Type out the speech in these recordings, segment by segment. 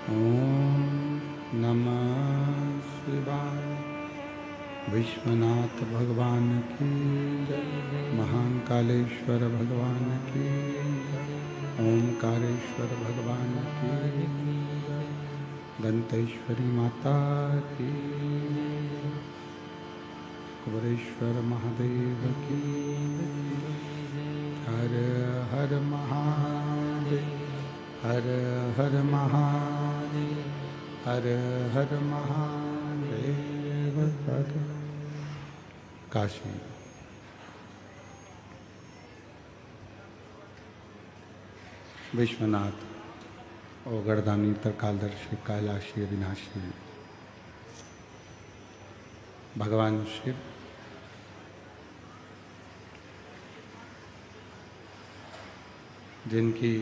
ओम नमः शिवाय। विश्वनाथ भगवान की जय। महान कालेश्वर भगवान की जय। ओमकारेश्वर भगवान की जय। दंतेश्वरी माता की जय। कुबरेश्वर महादेव की हर हर महादेव। हर हर महादेव। हर हर महादेव। काशी विश्वनाथ ओगरदानी त्रिकालदर्शी कैलाशी अविनाशी भगवान शिव जिनकी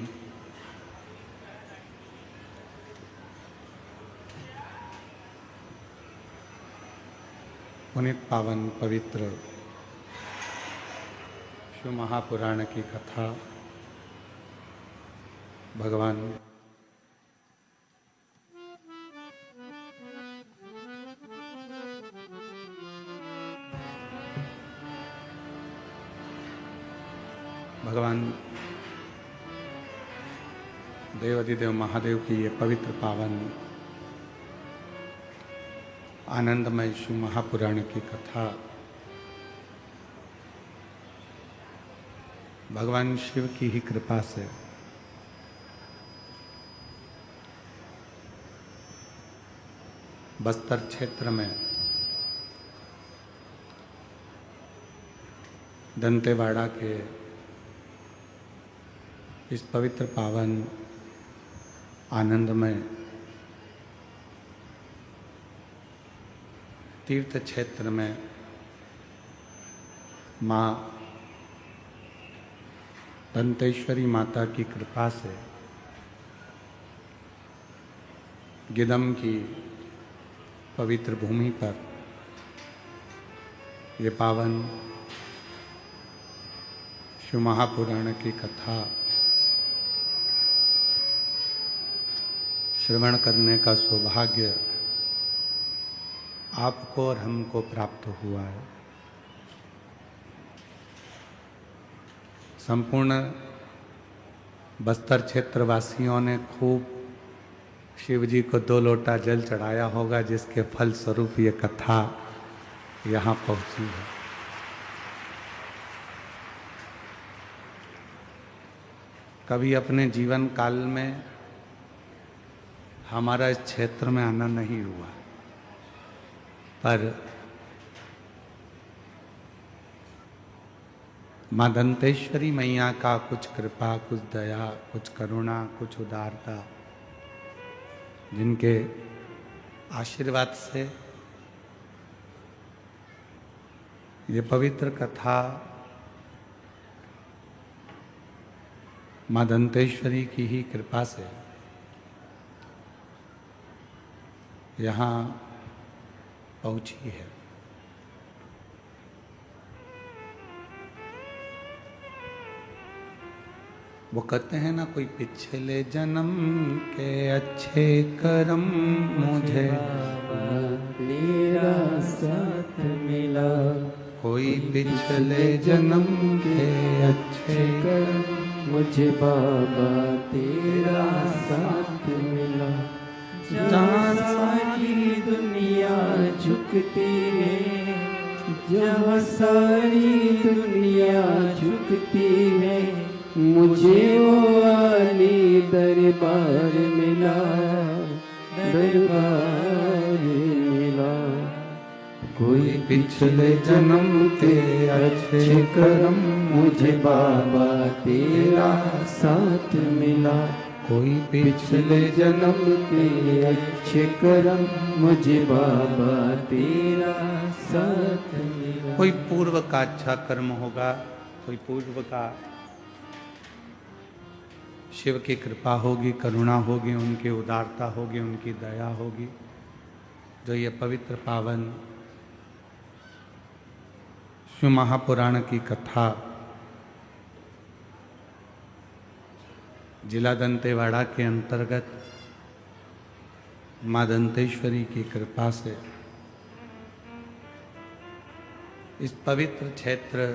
पुनित पावन पवित्र शिव महापुराण की कथा भगवान देवाधिदेव महादेव की ये पवित्र पावन आनंदमय शिव महापुराण की कथा भगवान शिव की ही कृपा से बस्तर क्षेत्र में दंतेवाड़ा के इस पवित्र पावन आनंदमय तीर्थ क्षेत्र में माँ दंतेश्वरी माता की कृपा से गिदम की पवित्र भूमि पर ये पावन शिव महापुराण की कथा श्रवण करने का सौभाग्य आपको और हमको प्राप्त हुआ है। संपूर्ण बस्तर क्षेत्रवासियों ने खूब शिव जी को 2 लोटा जल चढ़ाया होगा, जिसके फल स्वरूप ये कथा यहाँ पहुँची है। कभी अपने जीवन काल में हमारा इस क्षेत्र में आना नहीं हुआ, पर माँ दंतेश्वरी मैया का कुछ कृपा, कुछ दया, कुछ करुणा, कुछ उदारता, जिनके आशीर्वाद से ये पवित्र कथा माँ दंतेश्वरी की ही कृपा से यहाँ पहुँची है। वो कहते हैं ना, कोई पिछले जन्म के अच्छे कर्म मुझे तेरा साथ मिला। कोई पिछले जन्म के अच्छे कर्म मुझे बाबा तेरा साथ मिला। जहाँ सारी दुनिया झुकती है, जहाँ सारी दुनिया झुकती है, मुझे वो आली दरबार मिला, दरबार मिला। कोई पिछले जन्म के अच्छे कर्म मुझे बाबा तेरा साथ मिला। कोई पिछले जन्म के अच्छे कर्म मुझे बाबा तेरा साथ मिला। कोई पूर्व का अच्छा कर्म होगा, कोई पूर्व का शिव की कृपा होगी, करुणा होगी, उनकी उदारता होगी, उनकी दया होगी, जो ये पवित्र पावन शिव महापुराण की कथा जिला दंतेवाड़ा के अंतर्गत माँ दंतेश्वरी की कृपा से इस पवित्र क्षेत्र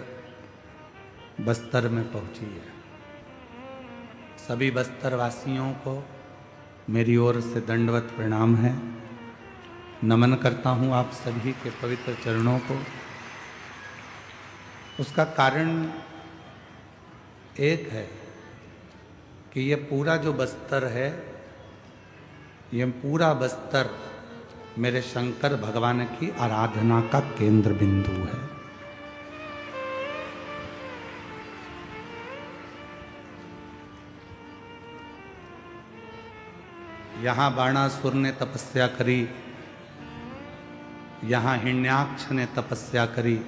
बस्तर में पहुंची है। सभी बस्तर वासियों को मेरी ओर से दंडवत प्रणाम है। नमन करता हूं आप सभी के पवित्र चरणों को। उसका कारण एक है कि ये पूरा जो बस्तर है, ये पूरा बस्तर मेरे शंकर भगवान की आराधना का केंद्र बिंदु है। यहाँ बाणासुर ने तपस्या करी, यहाँ हिरण्याक्ष ने तपस्या करी,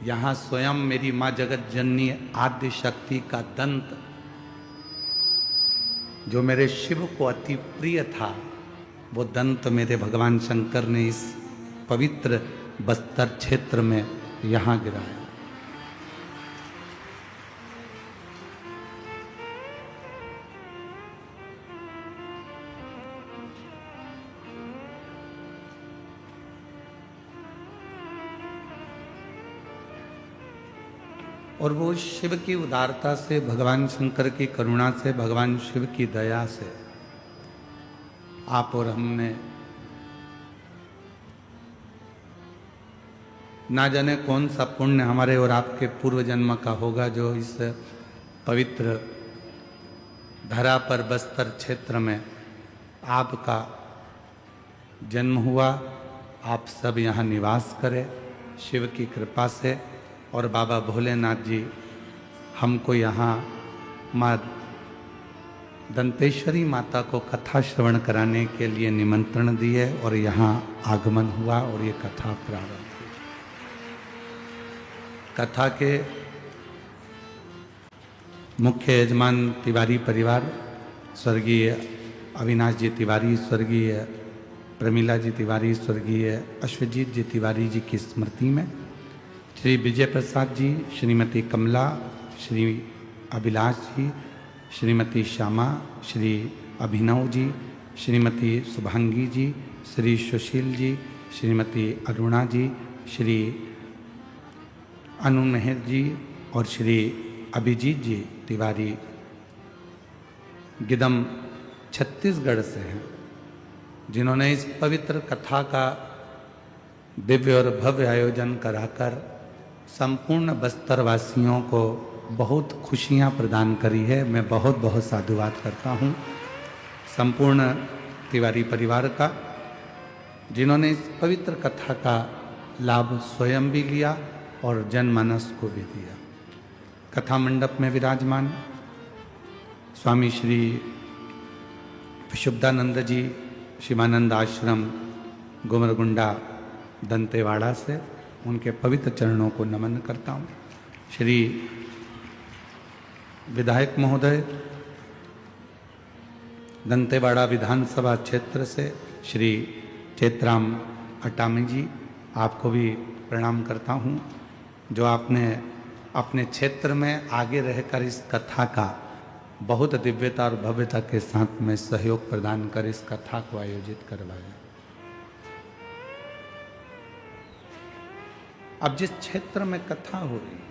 यहाँ स्वयं मेरी माँ जगत जननी आद्य शक्ति का दंत जो मेरे शिव को अति प्रिय था, वो दंत मेरे भगवान शंकर ने इस पवित्र बस्तर क्षेत्र में यहाँ गिराया। और वो शिव की उदारता से, भगवान शंकर की करुणा से, भगवान शिव की दया से आप और हमने ना जाने कौन सा पुण्य हमारे और आपके पूर्व जन्म का होगा जो इस पवित्र धरा पर बस्तर क्षेत्र में आपका जन्म हुआ। आप सब यहाँ निवास करें शिव की कृपा से। और बाबा भोलेनाथ जी हमको यहाँ माँ दंतेश्वरी माता को कथा श्रवण कराने के लिए निमंत्रण दिए और यहाँ आगमन हुआ और ये कथा प्रारंभ हुई। कथा के मुख्य यजमान तिवारी परिवार, स्वर्गीय अविनाश जी तिवारी, स्वर्गीय प्रमिला जी तिवारी, स्वर्गीय अश्वजीत जी तिवारी जी की स्मृति में श्री विजय प्रसाद जी, श्रीमती कमला, श्री अभिलाष जी, श्रीमती श्यामा, श्री अभिनव जी, श्रीमती शुभांगी जी, श्री सुशील जी, श्रीमती अरुणा जी, श्री अनु मेहर जी और श्री अभिजीत जी तिवारी गिदम छत्तीसगढ़ से हैं, जिन्होंने इस पवित्र कथा का दिव्य और भव्य आयोजन कराकर संपूर्ण बस्तर वासियों को बहुत खुशियां प्रदान करी है। मैं बहुत बहुत साधुवाद करता हूं संपूर्ण तिवारी परिवार का, जिन्होंने इस पवित्र कथा का लाभ स्वयं भी लिया और जनमानस को भी दिया। कथा मंडप में विराजमान स्वामी श्री विशुद्धानंद जी, शिवानंद आश्रम, गुमरगुंडा, दंतेवाड़ा से उनके पवित्र चरणों को नमन करता हूँ। श्री विधायक महोदय दंतेवाड़ा विधानसभा क्षेत्र से श्री चेतराम अटामी जी, आपको भी प्रणाम करता हूँ, जो आपने अपने क्षेत्र में आगे रहकर इस कथा का बहुत दिव्यता और भव्यता के साथ में सहयोग प्रदान कर इस कथा को आयोजित करवाया। अब जिस क्षेत्र में कथा हो रही है,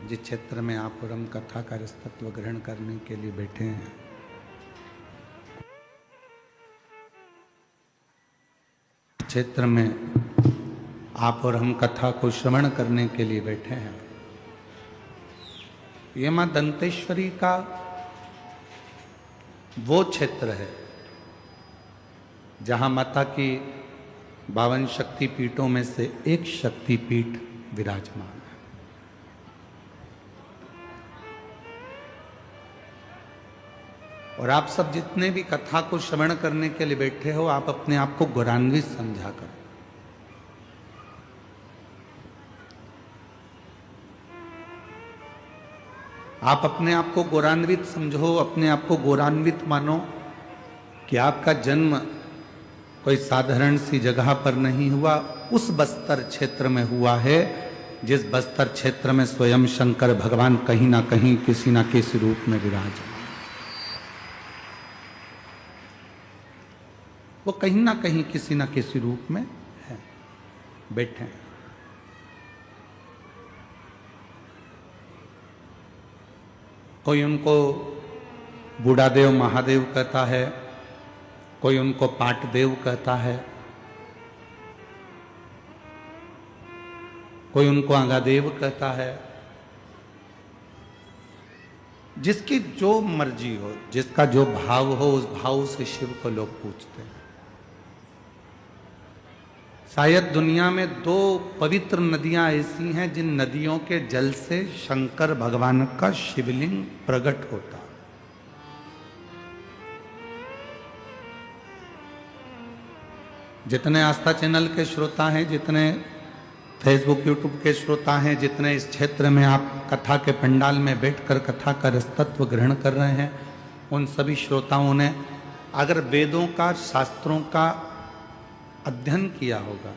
जिस क्षेत्र में आप और हम कथा का रसतत्व ग्रहण करने के लिए बैठे हैं, क्षेत्र में आप और हम कथा को श्रवण करने के लिए बैठे हैं, ये मां दंतेश्वरी का वो क्षेत्र है जहां माता की 52 शक्तिपीठों में से एक शक्तिपीठ विराजमान है। और आप सब जितने भी कथा को श्रवण करने के लिए बैठे हो, आप अपने आप को गौरवान्वित समझा करो। आप अपने आप को गौरवान्वित समझो, अपने आप को गौरवान्वित मानो कि आपका जन्म कोई साधारण सी जगह पर नहीं हुआ, उस बस्तर क्षेत्र में हुआ है जिस बस्तर क्षेत्र में स्वयं शंकर भगवान कहीं ना कहीं किसी ना किसी रूप में विराजमान। वो कहीं ना कहीं किसी न किसी रूप में है, बैठे हैं। कोई उनको बूढ़ादेव महादेव कहता है, कोई उनको पाटदेव कहता है, कोई उनको आंगादेव कहता है। जिसकी जो मर्जी हो, जिसका जो भाव हो, उस भाव से शिव को लोग पूछते हैं। शायद दुनिया में 2 पवित्र नदियां ऐसी हैं जिन नदियों के जल से शंकर भगवान का शिवलिंग प्रकट होता है। जितने आस्था चैनल के श्रोता हैं, जितने फेसबुक यूट्यूब के श्रोता हैं, जितने इस क्षेत्र में आप कथा के पंडाल में बैठकर कथा का रसतत्व ग्रहण कर रहे हैं, उन सभी श्रोताओं ने अगर वेदों का, शास्त्रों का अध्ययन किया होगा,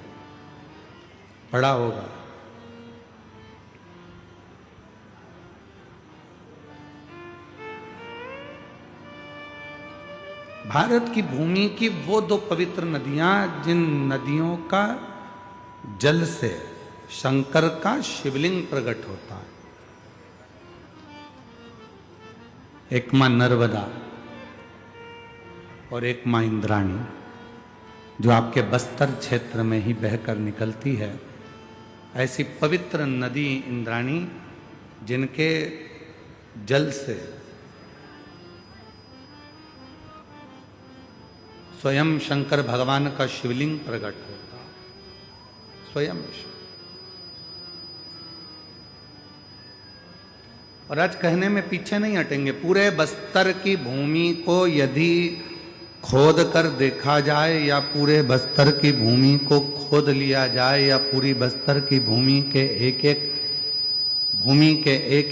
पढ़ा होगा, भारत की भूमि की वो 2 पवित्र नदियां जिन नदियों का जल से शंकर का शिवलिंग प्रकट होता है, एक मां नर्मदा और एक मां इंद्राणी, जो आपके बस्तर क्षेत्र में ही बहकर निकलती है। ऐसी पवित्र नदी इंद्राणी जिनके जल से स्वयं शंकर भगवान का शिवलिंग प्रकट होता, स्वयं। और आज कहने में पीछे नहीं हटेंगे, पूरे बस्तर की भूमि को यदि खोद कर देखा जाए, या पूरे बस्तर की भूमि को खोद लिया जाए, या पूरी बस्तर की भूमि के एक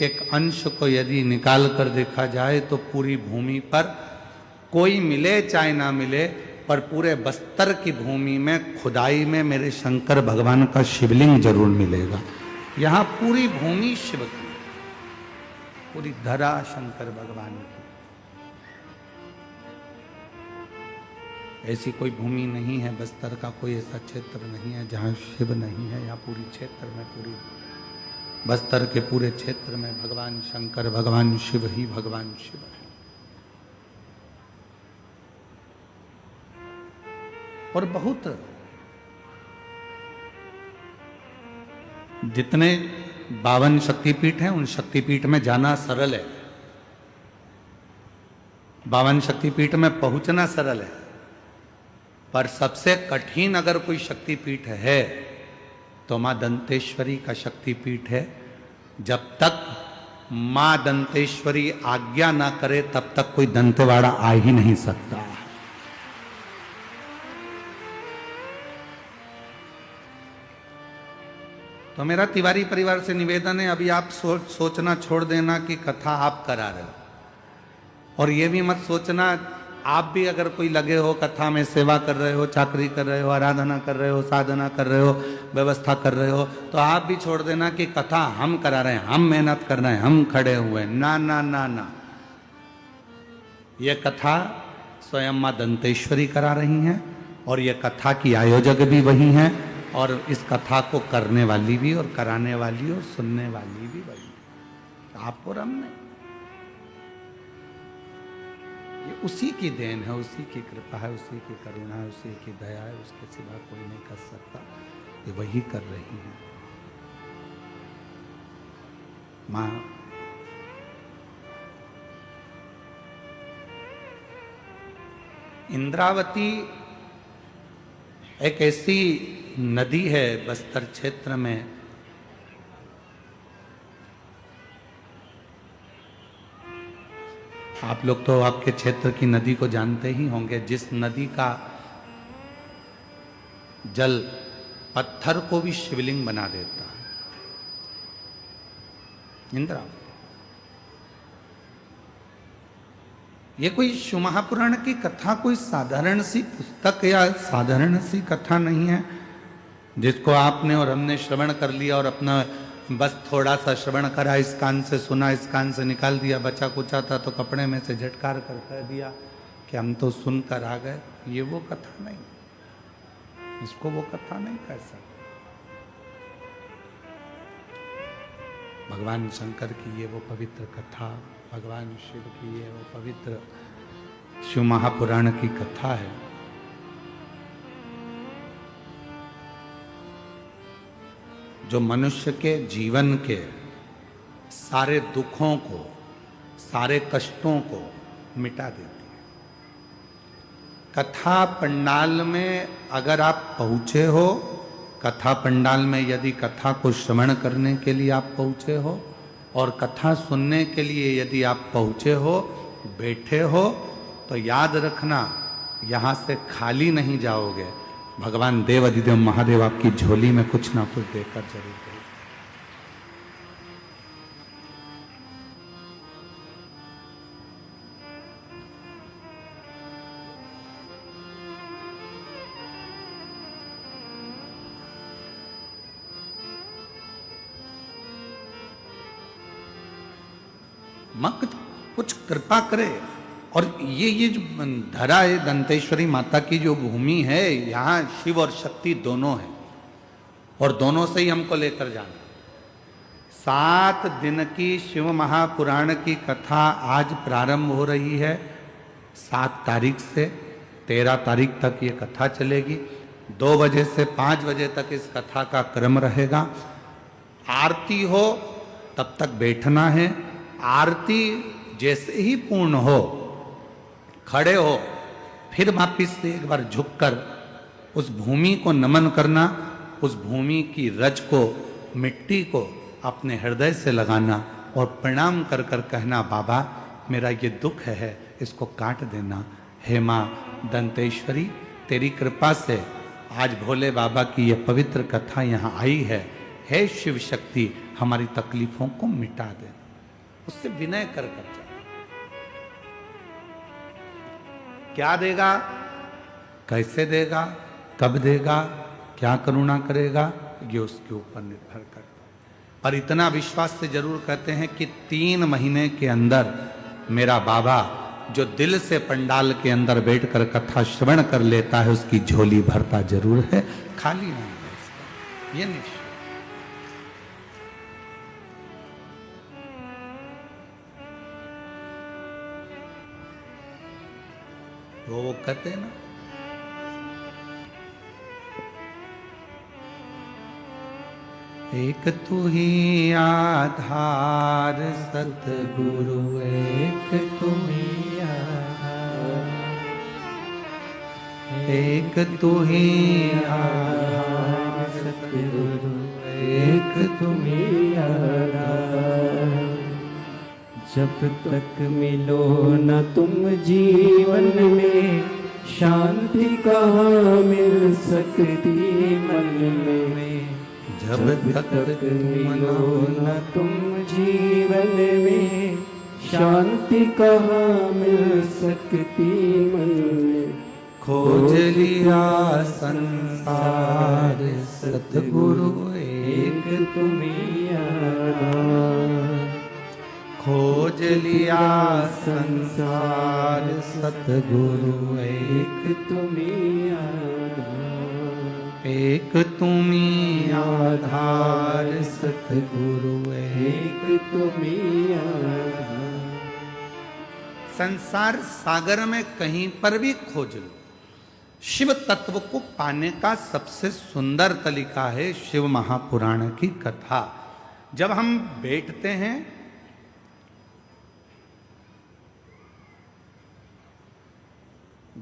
एक अंश को यदि निकाल कर देखा जाए, तो पूरी भूमि पर कोई मिले चाहे ना मिले, पर पूरे बस्तर की भूमि में खुदाई में मेरे शंकर भगवान का शिवलिंग जरूर मिलेगा। यहाँ पूरी भूमि शिव की, पूरी धरा शंकर भगवान की। ऐसी कोई भूमि नहीं है, बस्तर का कोई ऐसा क्षेत्र नहीं है जहाँ शिव नहीं है। या पूरी क्षेत्र में, पूरी बस्तर के पूरे क्षेत्र में भगवान शंकर, भगवान शिव ही भगवान शिव है। और बहुत जितने 52 शक्तिपीठ हैं, उन शक्तिपीठ में जाना सरल है, 52 शक्तिपीठ में पहुंचना सरल है, पर सबसे कठिन अगर कोई शक्तिपीठ है तो मां दंतेश्वरी का शक्तिपीठ है। जब तक मां दंतेश्वरी आज्ञा ना करे, तब तक कोई दंतेवाड़ा आ ही नहीं सकता। तो मेरा तिवारी परिवार से निवेदन है, अभी आप सोचना छोड़ देना कि कथा आप करा रहे हो, और ये भी मत सोचना, आप भी अगर कोई लगे हो कथा में, सेवा कर रहे हो, चाकरी कर रहे हो, आराधना कर रहे हो, साधना कर रहे हो, व्यवस्था कर रहे हो, तो आप भी छोड़ देना कि कथा हम करा रहे हैं, हम मेहनत कर रहे हैं, हम खड़े हुए हैं। ना ना ना ना, ये कथा स्वयं मां दंतेश्वरी करा रही हैं, और ये कथा की आयोजक भी वही हैं, और इस कथा को करने वाली भी, और कराने वाली और सुनने वाली भी वही, आप और हम नहीं। ये उसी की देन है, उसी की कृपा है, उसी की करुणा है, उसी की दया है, उसके सिवा कोई नहीं कर सकता। ये वही कर रही है। मां इंद्रावती एक ऐसी नदी है बस्तर क्षेत्र में, आप लोग तो आपके क्षेत्र की नदी को जानते ही होंगे, जिस नदी का जल पत्थर को भी शिवलिंग बना देता है, इंद्रावती। ये कोई शिव महापुराण की कथा कोई साधारण सी पुस्तक या साधारण सी कथा नहीं है जिसको आपने और हमने श्रवण कर लिया और अपना बस थोड़ा सा श्रवण करा, इस कान से सुना, इस कान से निकाल दिया, बचा कुचा था तो कपड़े में से झटकार कर कह दिया, कि हम तो सुनकर आ गए, ये वो कथा नहीं, इसको वो कथा नहीं कह सकते। भगवान शंकर की ये वो पवित्र कथा, भगवान शिव की ये वो पवित्र शिव महापुराण की कथा है। जो मनुष्य के जीवन के सारे दुखों को, सारे कष्टों को मिटा देती है। कथा पंडाल में अगर आप पहुंचे हो, कथा पंडाल में यदि कथा को श्रवण करने के लिए आप पहुंचे हो और कथा सुनने के लिए यदि आप पहुंचे हो, बैठे हो, तो याद रखना यहाँ से खाली नहीं जाओगे। भगवान देव अधिदेव महादेव आपकी झोली में कुछ ना कुछ देकर जरूर देंगे। मां कुछ कृपा करे। और ये जो धरा है दंतेश्वरी माता की जो भूमि है, यहाँ शिव और शक्ति दोनों है और दोनों से ही हमको लेकर जाना। 7 दिन की शिव महापुराण की कथा आज प्रारंभ हो रही है। 7 तारीख से 13 तारीख तक ये कथा चलेगी। 2 बजे से 5 बजे तक इस कथा का क्रम रहेगा। आरती हो तब तक बैठना है। आरती जैसे ही पूर्ण हो, खड़े हो, फिर वापिस से एक बार झुककर उस भूमि को नमन करना, उस भूमि की रज को, मिट्टी को अपने हृदय से लगाना और प्रणाम कर कर कहना, बाबा मेरा ये दुख है, इसको काट देना। हे माँ दंतेश्वरी, तेरी कृपा से आज भोले बाबा की ये पवित्र कथा यहाँ आई है। हे शिव शक्ति, हमारी तकलीफों को मिटा दे। उससे विनय कर कर जा। क्या देगा, कैसे देगा, कब देगा, क्या करुणा करेगा, ये उसके ऊपर निर्भर करता है। पर इतना विश्वास से जरूर कहते हैं कि 3 महीने के अंदर मेरा बाबा जो दिल से पंडाल के अंदर बैठकर कथा श्रवण कर लेता है, उसकी झोली भरता जरूर है, खाली नहीं है इसका, ये निश्चय। वो कहते हैं ना, एक तू ही आधार सतगुरु, एक तू ही आधार, एक तू ही आधार सतगुरु, एक तू ही आधार। जब तक मिलो न तुम जीवन में, शांति कहाँ मिल सकती मन में। जब तक मिलो न तुम जीवन में, शांति कहाँ मिल सकती मन में। खोज लिया संसार सतगुरु, एक तुम ही आधार। खोज लिया संसार सतगुरु, एक तुम ही आधार। एक तुम ही आधार सतगुरु, एक तुम ही आधार। संसार सागर में कहीं पर भी खोज लो, शिव तत्व को पाने का सबसे सुंदर तरीका है शिव महापुराण की कथा। जब हम बैठते हैं,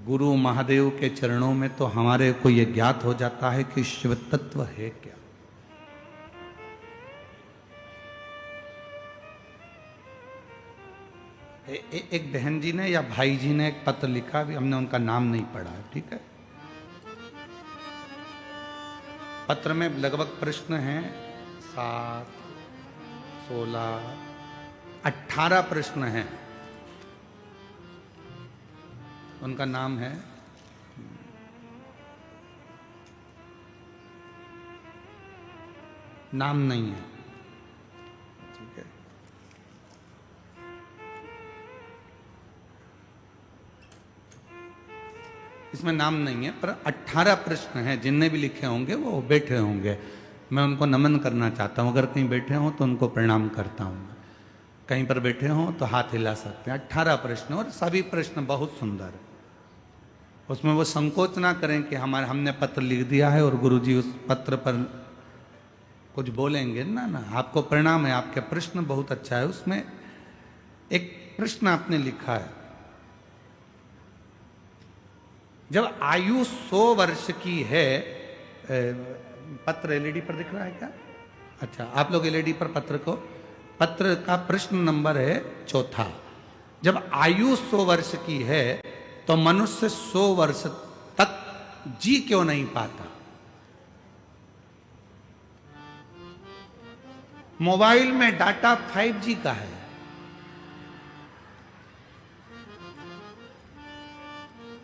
गुरु महादेव के चरणों में, तो हमारे को यह ज्ञात हो जाता है कि शिव तत्व है क्या। एक बहन जी ने या भाई जी ने एक पत्र लिखा, भी हमने उनका नाम नहीं पढ़ा है, ठीक है। पत्र में लगभग प्रश्न हैं 7, 16, 18 प्रश्न हैं। उनका नाम है नाम नहीं है, ठीक है। 18 इसमें नाम नहीं है, पर 18 प्रश्न हैं। जिनने भी लिखे होंगे वो बैठे होंगे, मैं उनको नमन करना चाहता हूँ। अगर कहीं बैठे हों तो उनको प्रणाम करता हूँ। कहीं पर बैठे हों तो हाथ हिला सकते हैं। 18 प्रश्न, और सभी प्रश्न बहुत सुंदर है। उसमें वो संकोच ना करें कि हमने पत्र लिख दिया है और गुरुजी उस पत्र पर कुछ बोलेंगे। ना ना, आपको प्रणाम है, आपके प्रश्न बहुत अच्छा है। उसमें एक प्रश्न आपने लिखा है, जब आयु 100 वर्ष की है, पत्र एलईडी पर दिख रहा है क्या? अच्छा, आप लोग एलईडी पर पत्र का प्रश्न नंबर है 4। जब आयु 100 वर्ष की है तो मनुष्य 100 वर्ष तक जी क्यों नहीं पाता? मोबाइल में डाटा 5G का है।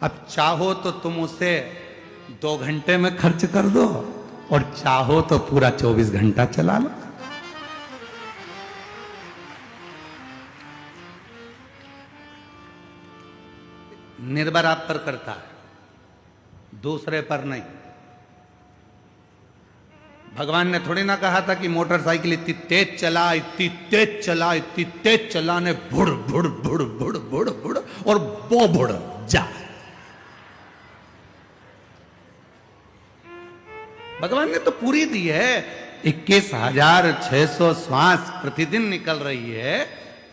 अब चाहो तो तुम उसे 2 घंटे में खर्च कर दो, और चाहो तो पूरा 24 घंटा चला लो। निर्भर आप पर करता है, दूसरे पर नहीं। भगवान ने थोड़ी ना कहा था कि मोटरसाइकिल इतनी तेज चला, इतनी तेज चला, इतनी तेज चला ने बुड़ बुड़ बुड़ बुड़ बुड़ बुड़ और वो बुड़ जा। भगवान ने तो पूरी दी है। 21,600 श्वास प्रतिदिन निकल रही है।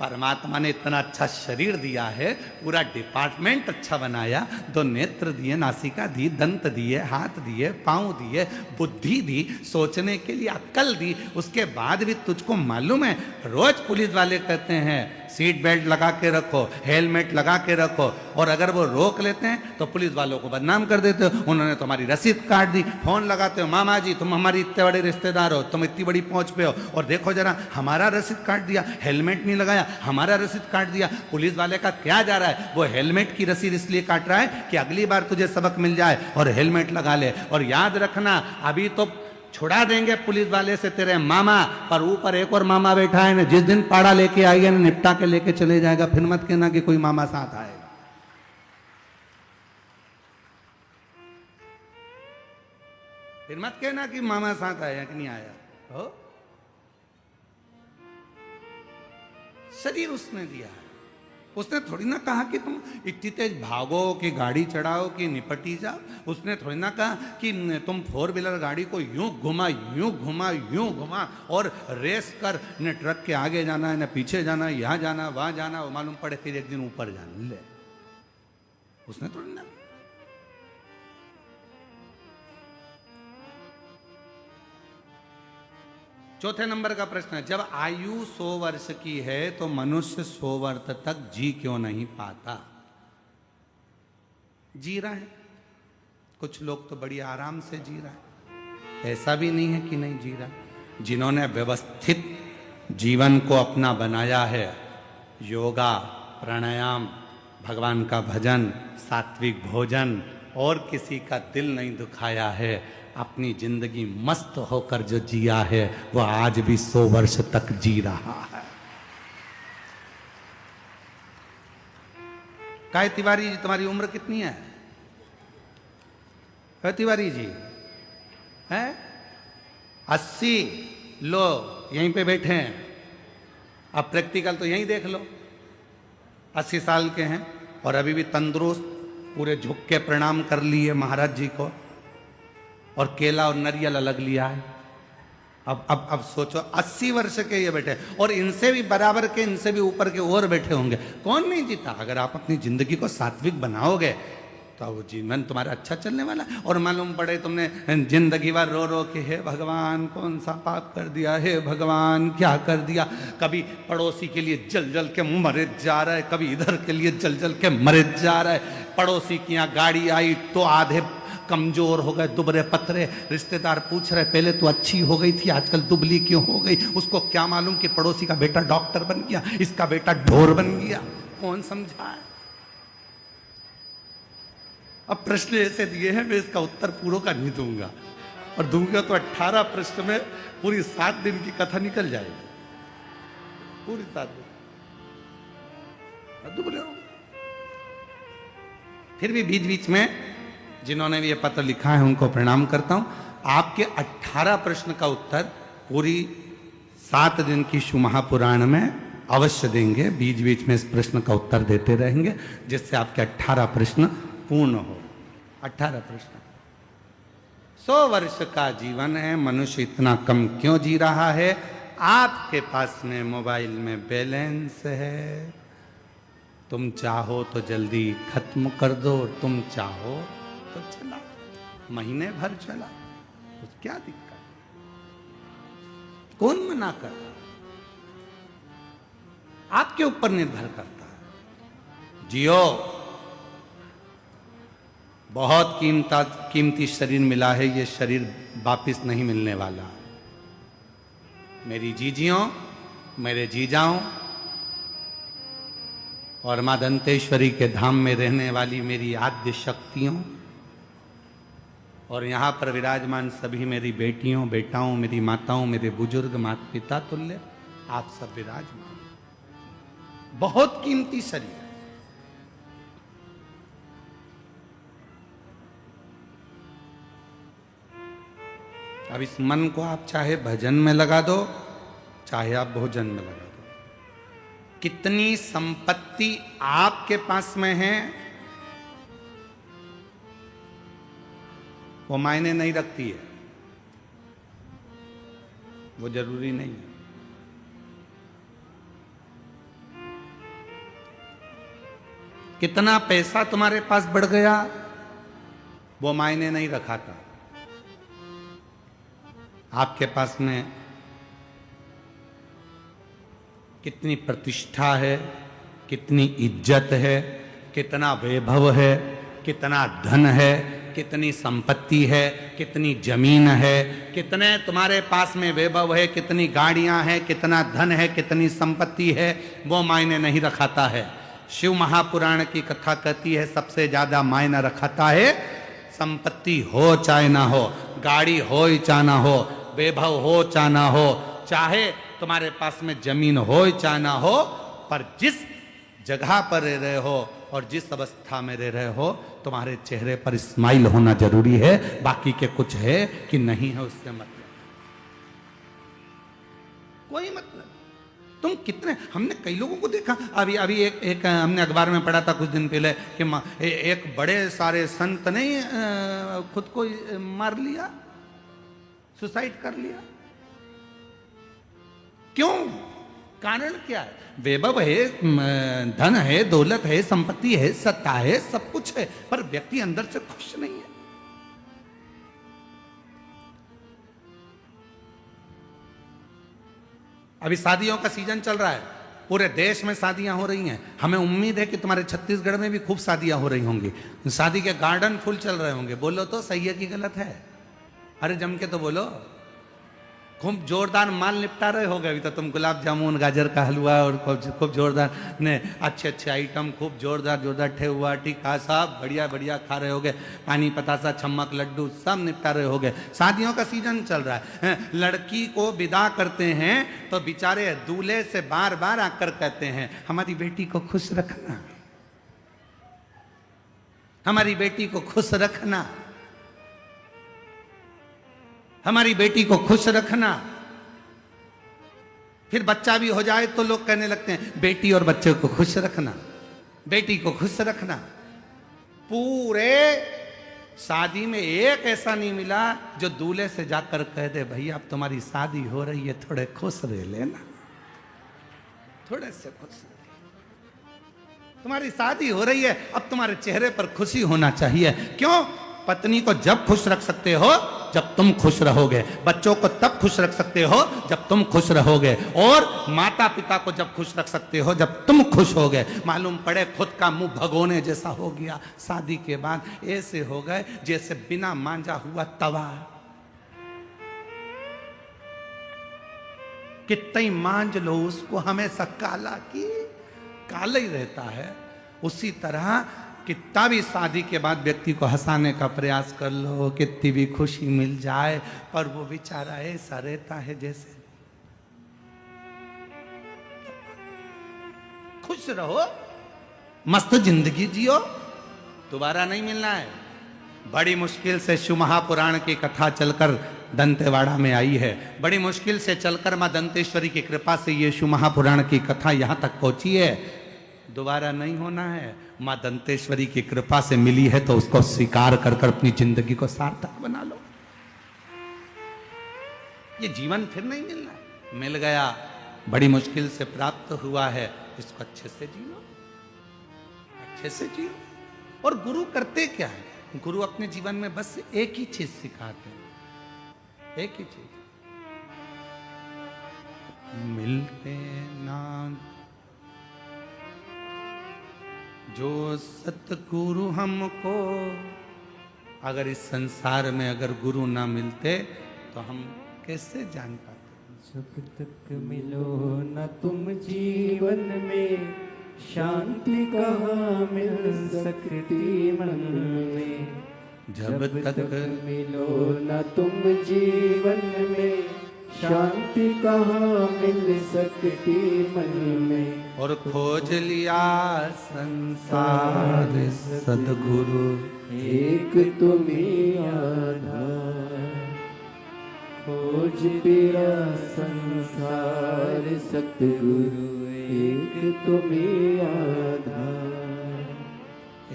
परमात्मा ने इतना अच्छा शरीर दिया है, पूरा डिपार्टमेंट अच्छा बनाया। 2 नेत्र दिए, नासिका दी, दंत दिए, हाथ दिए, पांव दिए, बुद्धि दी, सोचने के लिए अक्ल दी। उसके बाद भी तुझको मालूम है, रोज पुलिस वाले कहते हैं सीट बेल्ट लगा के रखो, हेलमेट लगा के रखो, और अगर वो रोक लेते हैं तो पुलिस वालों को बदनाम कर देते हो। उन्होंने तुम्हारी रसीद काट दी। फोन लगाते हो, मामा जी तुम हमारी इतने बड़े रिश्तेदार हो, तुम इतनी बड़ी पहुंच पे हो, और देखो जरा हमारा रसीद काट दिया, हेलमेट नहीं लगाया, हमारा रसीद काट दिया। पुलिस वाले का क्या जा रहा है? वो हेलमेट की रसीद इसलिए काट रहा है कि अगली बार तुझे सबक मिल जाए और हेलमेट लगा ले। और याद रखना, अभी तो छुड़ा देंगे पुलिस वाले से तेरे मामा, पर ऊपर एक और मामा बैठा है ना, जिस दिन पाड़ा लेके आएगा ना, निपटा के लेके चले जाएगा। फिर मत कहना कि कोई मामा साथ आएगा। फिर मत कहना कि मामा साथ आया कि नहीं आया हो। शरीर उसने दिया है। उसने थोड़ी ना कहा कि तुम इतनी तेज भागो, कि गाड़ी चढ़ाओ, कि निपटी जाओ। उसने थोड़ी ना कहा कि तुम 4 व्हीलर गाड़ी को यूं घुमा, यूं घुमा, यूं घुमा, और रेस कर, न ट्रक के आगे जाना है, न पीछे जाना है, यहां जाना, वहां जाना, वो मालूम पड़े फिर एक दिन ऊपर जाना। ले, उसने थोड़ी ना। चौथे नंबर का प्रश्न है, जब आयु 100 वर्ष की है तो मनुष्य 100 वर्ष तक जी क्यों नहीं पाता? जी रहा है, कुछ लोग तो बड़ी आराम से जी रहा है, ऐसा भी नहीं है कि नहीं जी रहा। जिन्होंने व्यवस्थित जीवन को अपना बनाया है, योगा, प्राणायाम, भगवान का भजन, सात्विक भोजन, और किसी का दिल नहीं दुखाया है, अपनी जिंदगी मस्त होकर जो जिया है, वो आज भी 100 वर्ष तक जी रहा है। काय तिवारी जी, तुम्हारी उम्र कितनी है? तिवारी जी है 80। लो यहीं पे बैठे हैं, अब प्रैक्टिकल तो यहीं देख लो। 80 साल के हैं और अभी भी तंदुरुस्त, पूरे झुक के प्रणाम कर लिए महाराज जी को, और केला और नारियल अलग लिया है। अब सोचो 80 वर्ष के ये बैठे, और इनसे भी बराबर के, इनसे भी ऊपर के और बैठे होंगे। कौन नहीं जीता? अगर आप अपनी जिंदगी को सात्विक बनाओगे तो वो जीवन तुम्हारा अच्छा चलने वाला। और मालूम पड़े तुमने जिंदगी भर रो रो के, हे भगवान कौन सा पाप कर दिया, हे भगवान क्या कर दिया। कभी पड़ोसी के लिए जल जल के मरे जा रहा है, कभी इधर के लिए जल जल के मरे जा रहा है। पड़ोसी की यहाँ गाड़ी आई तो आधे कमजोर हो गए, दुबरे पतरे। रिश्तेदार पूछ रहे पहले तो अच्छी हो गई थी, आजकल दुबली क्यों हो गई। उसको क्या मालूम कि पड़ोसी का बेटा डॉक्टर बन गया, इसका बेटा ढोर बन गया। कौन समझाए? अब प्रश्न ऐसे दिए हैं, मैं इसका उत्तर पूरा का नहीं दूंगा, और दूंगा तो 18 प्रश्न में पूरी 7 दिन की कथा निकल जाएगी, पूरी 7 दिन। दुबले हो फिर भी बीच बीच में जिन्होंने भी ये पत्र लिखा है उनको प्रणाम करता हूं। आपके 18 प्रश्न का उत्तर पूरी 7 दिन की शिव महापुराण में अवश्य देंगे। बीच बीच में इस प्रश्न का उत्तर देते रहेंगे जिससे आपके 18 प्रश्न पूर्ण हो। 18 प्रश्न। 100 वर्ष का जीवन है, मनुष्य इतना कम क्यों जी रहा है? आपके पास में मोबाइल में बैलेंस है, तुम चाहो तो जल्दी खत्म कर दो, तुम चाहो तो चला, महीने भर चला, तो क्या दिक्कत? कौन मना कर रहा? आपके ऊपर निर्भर करता है। जियो, बहुत कीमती शरीर मिला है, ये शरीर वापिस नहीं मिलने वाला। मेरी जीजियों, मेरे जीजाओं और मां दंतेश्वरी के धाम में रहने वाली मेरी आद्य शक्तियों और यहाँ पर विराजमान सभी मेरी बेटियों, बेटाओं, मेरी माताओं, मेरे बुजुर्ग, माता पिता तुल्य, आप सब विराजमान। बहुत कीमती शरीर। अब इस मन को आप चाहे भजन में लगा दो, चाहे आप भोजन में लगा दो। कितनी संपत्ति आपके पास में है वो मायने नहीं रखती है, वो जरूरी नहीं है। कितना पैसा तुम्हारे पास बढ़ गया वो मायने नहीं रखाता। आपके पास में कितनी प्रतिष्ठा है, कितनी इज्जत है, कितना वैभव है, कितना धन है, कितनी संपत्ति है, कितनी जमीन है, कितने तुम्हारे पास में वैभव है, कितनी गाड़ियां हैं, कितना धन है, कितनी संपत्ति है, वो मायने नहीं रखाता है। शिव महापुराण की कथा कहती है सबसे ज्यादा मायना रखाता है संपत्ति हो चाहे ना हो, गाड़ी हो चाहे ना हो, वैभव हो चाहे ना हो, चाहे तुम्हारे पास में जमीन हो चाहे ना हो, पर जिस जगह पर रह रहे हो और जिस अवस्था में रह रहे हो तुम्हारे चेहरे पर स्माइल होना जरूरी है। बाकी के कुछ है कि नहीं है उससे मतलब कोई मतलब। तुम कितने, हमने कई लोगों को देखा, अभी एक हमने अखबार में पढ़ा था कुछ दिन पहले कि एक बड़े सारे संत ने खुद को मार लिया, सुसाइड कर लिया। क्यों? कारण क्या है? वैभव है, धन है, दौलत है, संपत्ति है, सत्ता है, सब कुछ है, पर व्यक्ति अंदर से खुश नहीं है। अभी शादियों का सीजन चल रहा है, पूरे देश में शादियां हो रही हैं। हमें उम्मीद है कि तुम्हारे छत्तीसगढ़ में भी खूब शादियां हो रही होंगी, शादी के गार्डन फुल चल रहे होंगे। बोलो तो सही है कि गलत है? अरे जम के तो बोलो। खूब जोरदार माल निपटा रहे हो गए अभी तो तुम, गुलाब जामुन, गाजर का हलवा और खूब जोरदार ने अच्छे अच्छे आइटम, खूब जोरदार ठेहुआ, टीका, सब बढ़िया बढ़िया खा रहे होगे। पानी पतासा, छम्मक, लड्डू सब निपटा रहे होगे। शादियों का सीजन चल रहा है। लड़की को विदा करते हैं तो बेचारे दूल्हे से बार बार आकर कहते हैं हमारी बेटी को खुश रखना, हमारी बेटी को खुश रखना, हमारी बेटी को खुश रखना। फिर बच्चा भी हो जाए तो लोग कहने लगते हैं बेटी और बच्चे को खुश रखना, बेटी को खुश रखना। पूरे शादी में एक ऐसा नहीं मिला जो दूल्हे से जाकर कह दे भैया अब तुम्हारी शादी हो रही है, थोड़े खुश रह लेना, थोड़े से खुश रह, तुम्हारी शादी हो रही है, अब तुम्हारे चेहरे पर खुशी होना चाहिए। क्यों? पत्नी को जब खुश रख सकते हो जब तुम खुश रहोगे, बच्चों को तब खुश रख सकते हो जब तुम खुश रहोगे, और माता पिता को जब खुश रख सकते हो जब तुम खुश होगे। मालूम पड़े खुद का मुंह भगोने जैसा हो गया, शादी के बाद ऐसे हो गए जैसे बिना मांजा हुआ तवा। कितना ही मांज लो उसको हमेशा काला की काला ही रहता है। उसी तरह कितना भी शादी के बाद व्यक्ति को हंसाने का प्रयास कर लो, कितनी भी खुशी मिल जाए, पर वो बेचारा ऐसा रहता है जैसे। खुश रहो, मस्त जिंदगी जियो, दोबारा नहीं मिलना है। बड़ी मुश्किल से शिव महापुराण की कथा चलकर दंतेवाड़ा में आई है। बड़ी मुश्किल से चलकर मां दंतेश्वरी की कृपा से ये शिव महापुराण की कथा यहां तक पहुंची है। दोबारा नहीं होना है। मां दंतेश्वरी की कृपा से मिली है तो उसको स्वीकार कर कर अपनी जिंदगी को सार्थक बना लो। ये जीवन फिर नहीं मिलना है। मिल गया, बड़ी मुश्किल से प्राप्त हुआ है, इसको अच्छे से जियो, अच्छे से जियो। और गुरु करते क्या है? गुरु अपने जीवन में बस एक ही चीज सिखाते हैं, एक ही चीज, मिलते ना जो सतगुरु हमको। अगर इस संसार में अगर गुरु ना मिलते तो हम कैसे जान पाते? जब तक मिलो न तुम जीवन में, शांति कहाँ मिल सकती मन में। जब तक मिलो न तुम जीवन में, शांति कहाँ मिल सकती मन में। और खोज लिया संसार सदगुरु, एक तुम्ही आधार। खोज तेरा संसार सतगुरु, एक तुम्ही आधार।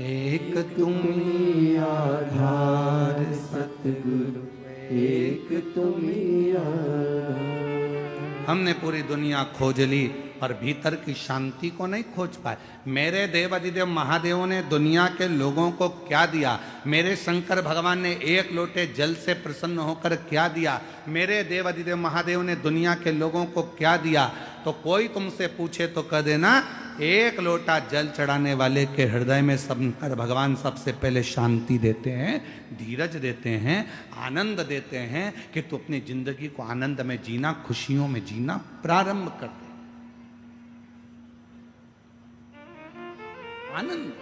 एक तुम्ही आधार सतगुरु, एक तुम्ही आधार। हमने पूरी दुनिया खोज ली और भीतर की शांति को नहीं खोज पाए। मेरे देव अधिदेव महादेवों ने दुनिया के लोगों को क्या दिया? मेरे शंकर भगवान ने एक लोटे जल से प्रसन्न होकर क्या दिया? मेरे देव अधिदेव महादेव ने दुनिया के लोगों को क्या दिया? तो कोई तुमसे पूछे तो कह देना, एक लोटा जल चढ़ाने वाले के हृदय में शंकर भगवान सबसे पहले शांति देते हैं, धीरज देते हैं, आनंद देते हैं कि तू अपनी जिंदगी को आनंद में जीना, खुशियों में जीना प्रारंभ कर दे। आनंद।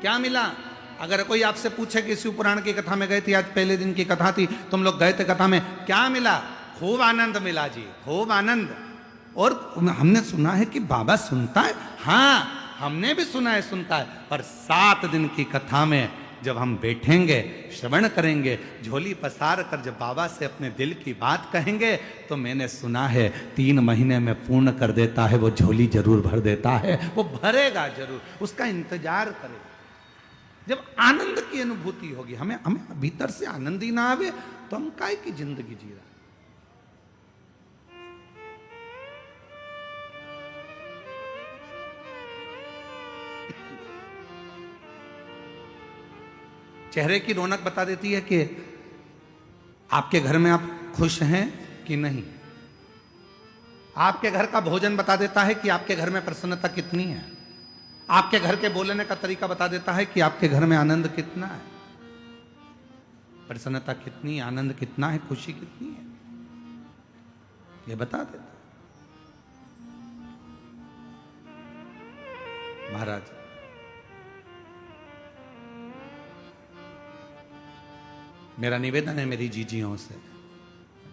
क्या मिला? अगर कोई आपसे पूछे कि शिव पुराण की कथा में गए थे, आज पहले दिन की कथा थी, तुम लोग गए थे कथा में, क्या मिला? खूब आनंद मिला जी, खूब आनंद। और हमने सुना है कि बाबा सुनता है। हाँ, हमने भी सुना है सुनता है, पर 7 दिन की कथा में जब हम बैठेंगे, श्रवण करेंगे, झोली पसार कर जब बाबा से अपने दिल की बात कहेंगे, तो मैंने सुना है 3 महीने में पूर्ण कर देता है, वो झोली जरूर भर देता है, वो भरेगा जरूर, उसका इंतजार करेगा। जब आनंद की अनुभूति होगी, हमें भीतर से आनंद ही ना आवे तो हम काय की जिंदगी जी रहा। चेहरे की रौनक बता देती है कि आपके घर में आप खुश हैं कि नहीं। आपके घर का भोजन बता देता है कि आपके घर में प्रसन्नता कितनी है। आपके घर के बोलने का तरीका बता देता है कि आपके घर में आनंद कितना है, प्रसन्नता कितनी, आनंद कितना है, खुशी कितनी है, ये बता देता है। महाराज, मेरा निवेदन है मेरी जीजियों से,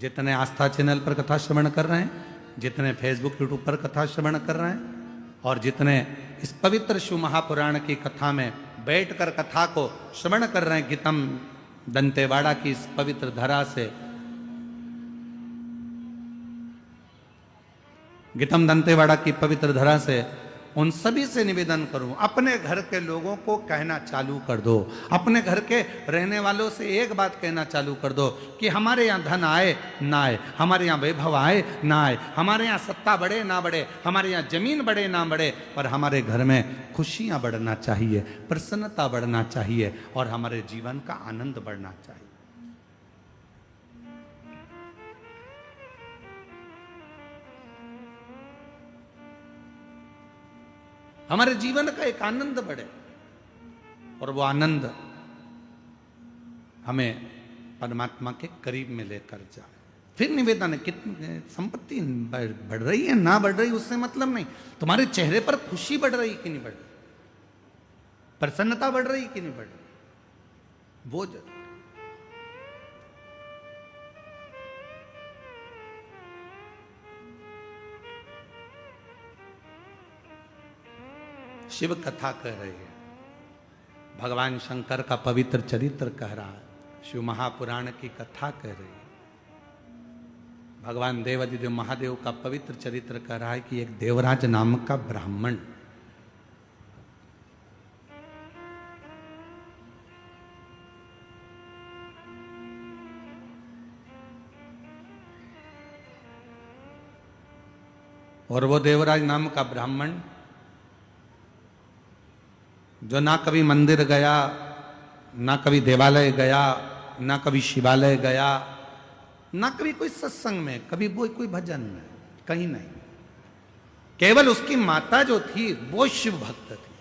जितने आस्था चैनल पर कथा श्रवण कर रहे हैं, जितने फेसबुक यूट्यूब पर कथा श्रवण कर रहे हैं, और जितने इस पवित्र शिव महापुराण की कथा में बैठकर कथा को श्रवण कर रहे हैं, गीतम दंतेवाड़ा की इस पवित्र धरा से, गीतम दंतेवाड़ा की पवित्र धरा से उन सभी से निवेदन करूं, अपने घर के लोगों को कहना चालू कर दो, अपने घर के रहने वालों से एक बात कहना चालू कर दो कि हमारे यहाँ धन आए ना आए, हमारे यहाँ वैभव आए ना आए, हमारे यहाँ सत्ता बढ़े ना बढ़े, हमारे यहाँ जमीन बढ़े ना बढ़े, पर हमारे घर में खुशियाँ बढ़ना चाहिए, प्रसन्नता बढ़ना चाहिए, और हमारे जीवन का आनंद बढ़ना चाहिए। हमारे जीवन का एक आनंद बढ़े, और वो आनंद हमें परमात्मा के करीब में लेकर जाए। फिर निवेदन है, कितनी संपत्ति बढ़ रही है ना बढ़ रही उससे मतलब नहीं, तुम्हारे चेहरे पर खुशी बढ़ रही कि नहीं बढ़ रही, प्रसन्नता बढ़ रही कि नहीं बढ़ रही, वो जरूर। शिव कथा कह रही है, भगवान शंकर का पवित्र चरित्र कह रहा है, शिव महापुराण की कथा कह रही है, भगवान देवादिदेव महादेव का पवित्र चरित्र कह रहा है कि एक देवराज नाम का ब्राह्मण और वो देवराज नाम का ब्राह्मण जो ना कभी मंदिर गया, ना कभी देवालय गया, ना कभी शिवालय गया, ना कभी कोई सत्संग में, कभी कोई भजन में, कहीं नहीं, केवल उसकी माता जो थी वो शिव भक्त थी।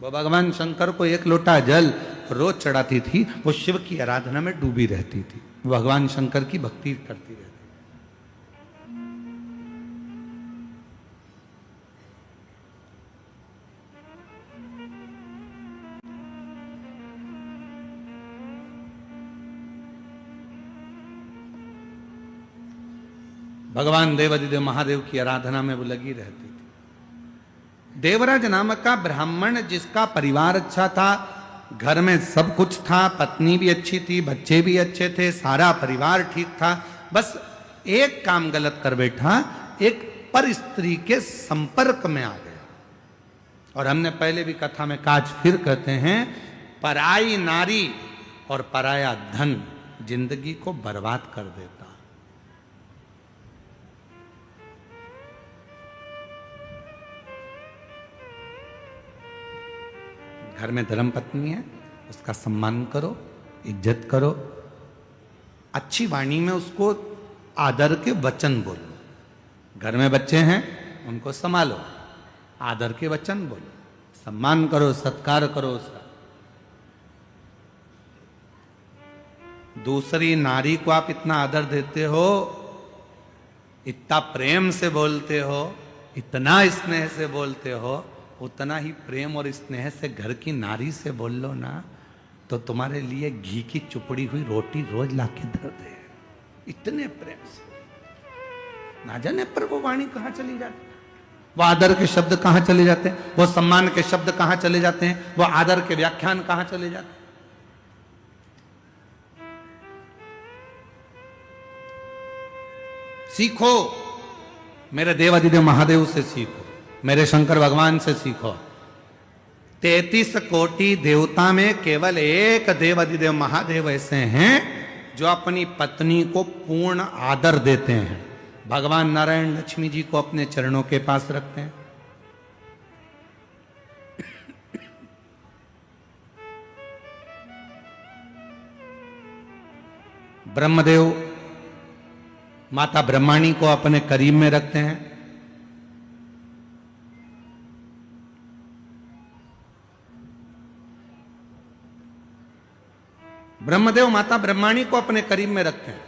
वो भगवान शंकर को एक लोटा जल रोज चढ़ाती थी, वो शिव की आराधना में डूबी रहती थी, वो भगवान शंकर की भक्ति करती रहती। भगवान देवादिदेव महादेव की आराधना में वो लगी रहती थी। देवराज नामक का ब्राह्मण जिसका परिवार अच्छा था, घर में सब कुछ था, पत्नी भी अच्छी थी, बच्चे भी अच्छे थे, सारा परिवार ठीक था, बस एक काम गलत कर बैठा, एक पर स्त्री के संपर्क में आ गया। और हमने पहले भी कथा में काज फिर कहते हैं, पराई नारी और पराया धन जिंदगी को बर्बाद कर देता। घर में धर्म पत्नी है, उसका सम्मान करो, इज्जत करो, अच्छी वाणी में उसको आदर के वचन बोलो। घर में बच्चे हैं, उनको संभालो, आदर के वचन बोलो, सम्मान करो, सत्कार करो उसका। दूसरी नारी को आप इतना आदर देते हो, इतना प्रेम से बोलते हो, इतना स्नेह से बोलते हो, उतना ही प्रेम और स्नेह से घर की नारी से बोल लो ना, तो तुम्हारे लिए घी की चुपड़ी हुई रोटी रोज लाके धर दे, इतने प्रेम से। ना जाने पर वो वाणी कहां चली जाती, वो आदर के शब्द कहां चले जाते हैं, वो सम्मान के शब्द कहां चले जाते हैं, वो आदर के व्याख्यान कहां चले जाते हैं। सीखो, मेरे देवादिदेव महादेव से सीखो, मेरे शंकर भगवान से सीखो। 33 कोटि देवता में केवल एक देवादिदेव महादेव ऐसे हैं जो अपनी पत्नी को पूर्ण आदर देते हैं। भगवान नारायण लक्ष्मी जी को अपने चरणों के पास रखते हैं। ब्रह्मदेव माता ब्रह्माणी को अपने करीब में रखते हैं। ब्रह्मदेव माता ब्रह्माणी को अपने करीब में रखते हैं।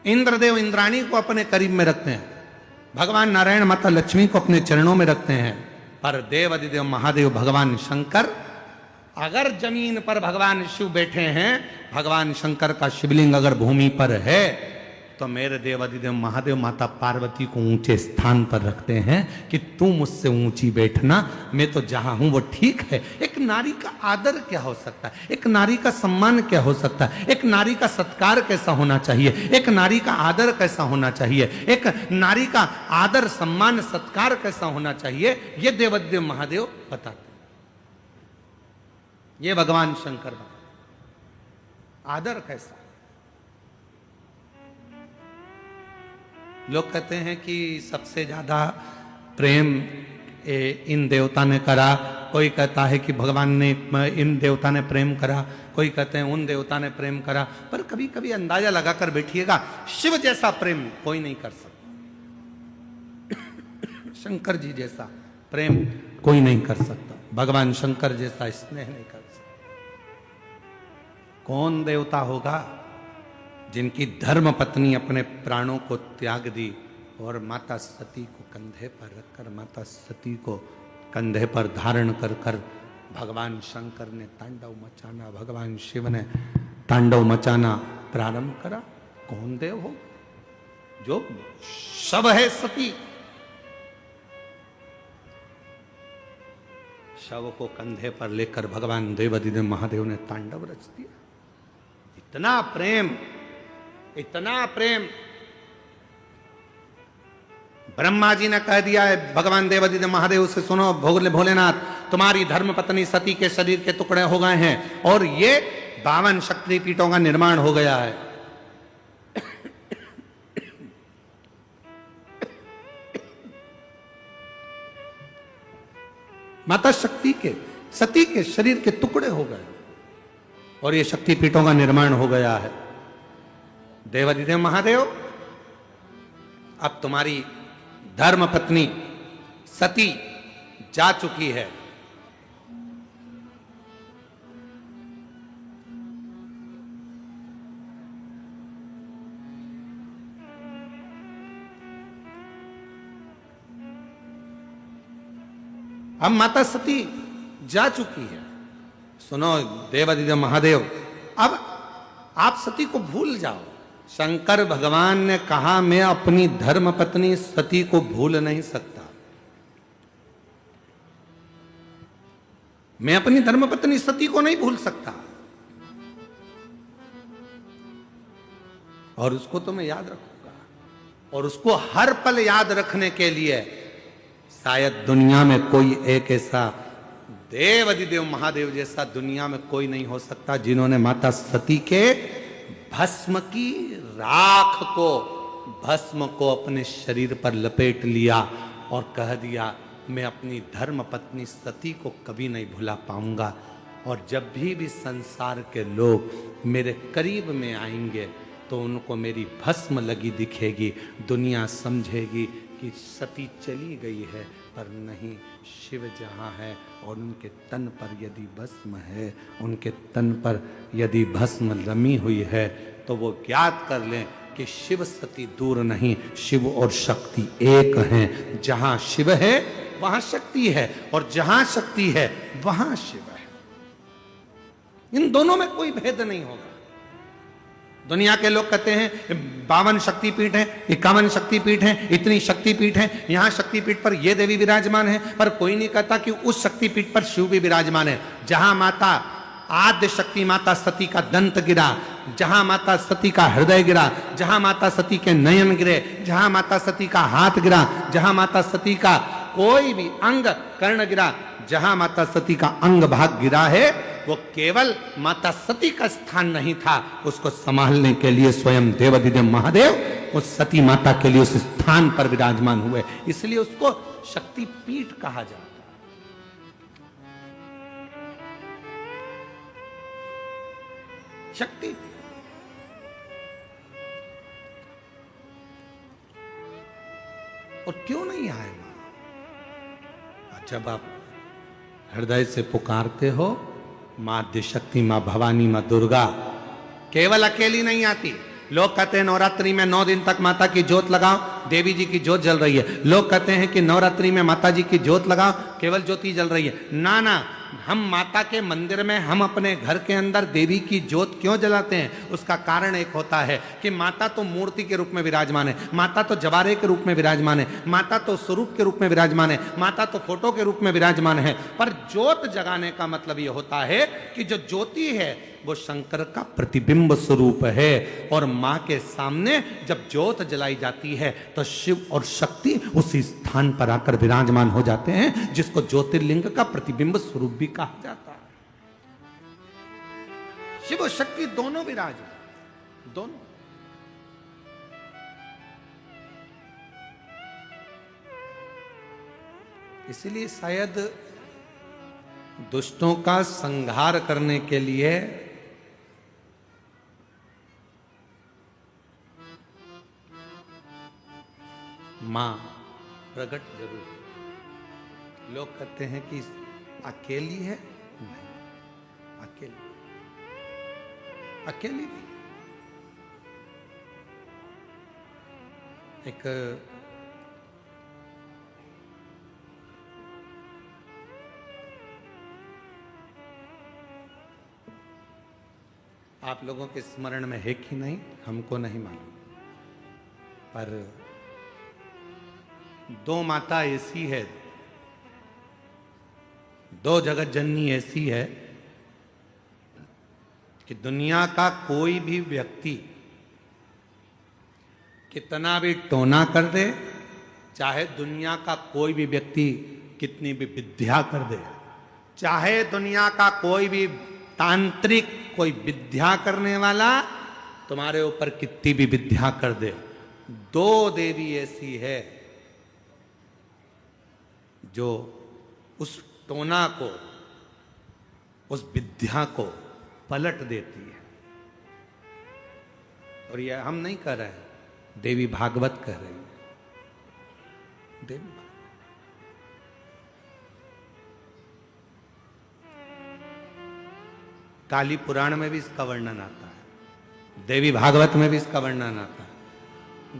इंद्रदेव इंद्राणी को अपने करीब में रखते हैं। भगवान नारायण माता लक्ष्मी को अपने चरणों में रखते हैं। पर देवादिदेव महादेव भगवान शंकर, अगर जमीन पर भगवान शिव बैठे हैं, भगवान शंकर का शिवलिंग अगर भूमि पर है, तो मेरे देवादिदेव महादेव माता पार्वती को ऊंचे स्थान पर रखते हैं कि तू मुझसे ऊंची बैठना, मैं तो जहां हूं वो ठीक है। एक नारी का आदर क्या हो सकता है, एक नारी का सम्मान क्या हो सकता है, एक नारी का सत्कार कैसा होना चाहिए, एक नारी का आदर कैसा होना चाहिए, एक नारी का आदर सम्मान सत्कार कैसा होना चाहिए, ये देवादिदेव महादेव बताते। ये भगवान शंकर आदर कैसा। लोग कहते हैं कि सबसे ज्यादा प्रेम इन देवता ने करा, कोई कहता है कि भगवान ने इन देवता ने प्रेम करा, कोई कहते हैं उन देवता ने प्रेम करा। पर कभी कभी अंदाजा लगाकर बैठिएगा, शिव जैसा प्रेम कोई नहीं कर सकता, शंकर जी जैसा प्रेम कोई नहीं कर सकता, भगवान शंकर जैसा स्नेह नहीं कर सकता। कौन देवता होगा जिनकी धर्म पत्नी अपने प्राणों को त्याग दी और माता सती को कंधे पर रखकर, माता सती को कंधे पर धारण कर कर भगवान शंकर ने तांडव मचाना, भगवान शिव ने तांडव मचाना प्रारंभ करा। कौन देव हो जो शव है सती, शव को कंधे पर लेकर भगवान देवादिदेव महादेव ने तांडव रच दिया। इतना प्रेम, इतना प्रेम। ब्रह्मा जी ने कह दिया है भगवान देवादिदेव महादेव से, सुनो भोलेनाथ, तुम्हारी धर्म पत्नी सती के शरीर के टुकड़े हो गए हैं और ये 52 शक्तिपीठों का निर्माण हो गया है। माता शक्ति के, सती के शरीर के टुकड़े हो गए और ये शक्तिपीठों का निर्माण हो गया है। देवादिदेव महादेव, अब तुम्हारी धर्म पत्नी सती जा चुकी है। अब माता सती जा चुकी है। सुनो देवादिदेव महादेव, अब आप सती को भूल जाओ। शंकर भगवान ने कहा मैं अपनी धर्म पत्नी सती को भूल नहीं सकता। मैं अपनी धर्म पत्नी सती को नहीं भूल सकता और उसको तो मैं याद रखूंगा। और उसको हर पल याद रखने के लिए शायद दुनिया में कोई एक ऐसा देवादिदेव महादेव जैसा दुनिया में कोई नहीं हो सकता जिन्होंने माता सती के भस्म की राख को, भस्म को अपने शरीर पर लपेट लिया और कह दिया मैं अपनी धर्म पत्नी सती को कभी नहीं भुला पाऊंगा। और जब भी संसार के लोग मेरे करीब में आएंगे तो उनको मेरी भस्म लगी दिखेगी। दुनिया समझेगी कि सती चली गई है, पर नहीं, शिव जहाँ है और उनके तन पर यदि भस्म है, उनके तन पर यदि भस्म रमी हुई है तो वो ज्ञात कर लें कि शिव सती दूर नहीं, शिव और शक्ति एक हैं। जहाँ शिव है वहाँ शक्ति है और जहाँ शक्ति है वहाँ शिव है। इन दोनों में कोई भेद नहीं होगा। दुनिया के लोग कहते हैं 52 शक्तिपीठ हैं, 51 शक्तिपीठ हैं, इतनी शक्तिपीठ हैं, यहाँ शक्तिपीठ पर ये देवी विराजमान है, पर कोई नहीं कहता कि उस शक्तिपीठ पर शिव भी विराजमान है। जहां माता आद्य शक्ति माता सती का दंत गिरा, जहां माता सती का हृदय गिरा, जहां माता सती के नयन गिरे, जहां माता सती का हाथ गिरा, जहां माता सती का कोई भी अंग कर्ण गिरा, जहां माता सती का अंग भाग गिरा है, वो केवल माता सती का स्थान नहीं था। उसको संभालने के लिए स्वयं देवादिदेव महादेव उस सती माता के लिए उस स्थान पर विराजमान हुए, इसलिए उसको शक्तिपीठ कहा जाता है। शक्ति और क्यों नहीं आए मां? जब आप हृदय से पुकारते हो, मां आद्यशक्ति, मां भवानी, मां दुर्गा केवल अकेली नहीं आती। लोग कहते हैं नवरात्रि में 9 दिन तक माता की जोत लगाओ, देवी जी की जोत जल रही है। लोग कहते हैं कि नवरात्रि में माता जी की जोत लगाओ, केवल ज्योति जल रही है। ना ना, हम माता के मंदिर में, हम अपने घर के अंदर देवी की जोत क्यों जलाते हैं? उसका कारण एक होता है कि माता तो मूर्ति के रूप में विराजमान है, माता तो जवारे के रूप में विराजमान है, माता तो स्वरूप के रूप में विराजमान है, माता तो फोटो के रूप में विराजमान है। पर जोत जगाने का मतलब यह होता है कि जो ज्योति है वो शंकर का प्रतिबिंब स्वरूप है। और मां के सामने जब ज्योत जलाई जाती है तो शिव और शक्ति उसी स्थान पर आकर विराजमान हो जाते हैं, जिसको ज्योतिर्लिंग का प्रतिबिंब स्वरूप भी कहा जाता है। शिव और शक्ति दोनों विराजमान, दोनों। इसलिए शायद दुष्टों का संहार करने के लिए मां प्रकट जरूर। लोग कहते हैं कि अकेली है, नहीं, अकेली अकेली नहीं। एक आप लोगों के स्मरण में है कि नहीं हमको नहीं मालूम, पर 2 माता ऐसी है दो जगत जननी ऐसी है कि दुनिया का कोई भी व्यक्ति कितना भी टोना कर दे, चाहे दुनिया का कोई भी व्यक्ति कितनी भी विद्या कर दे, चाहे दुनिया का कोई भी तांत्रिक कोई विद्या करने वाला तुम्हारे ऊपर कितनी भी विद्या कर दे, दो देवी ऐसी है जो उस टोना को, उस विद्या को पलट देती है। और यह हम नहीं कह रहे हैं, देवी भागवत कह रही है। देवी काली पुराण में भी इसका वर्णन आता है, देवी भागवत में भी इसका वर्णन आता है।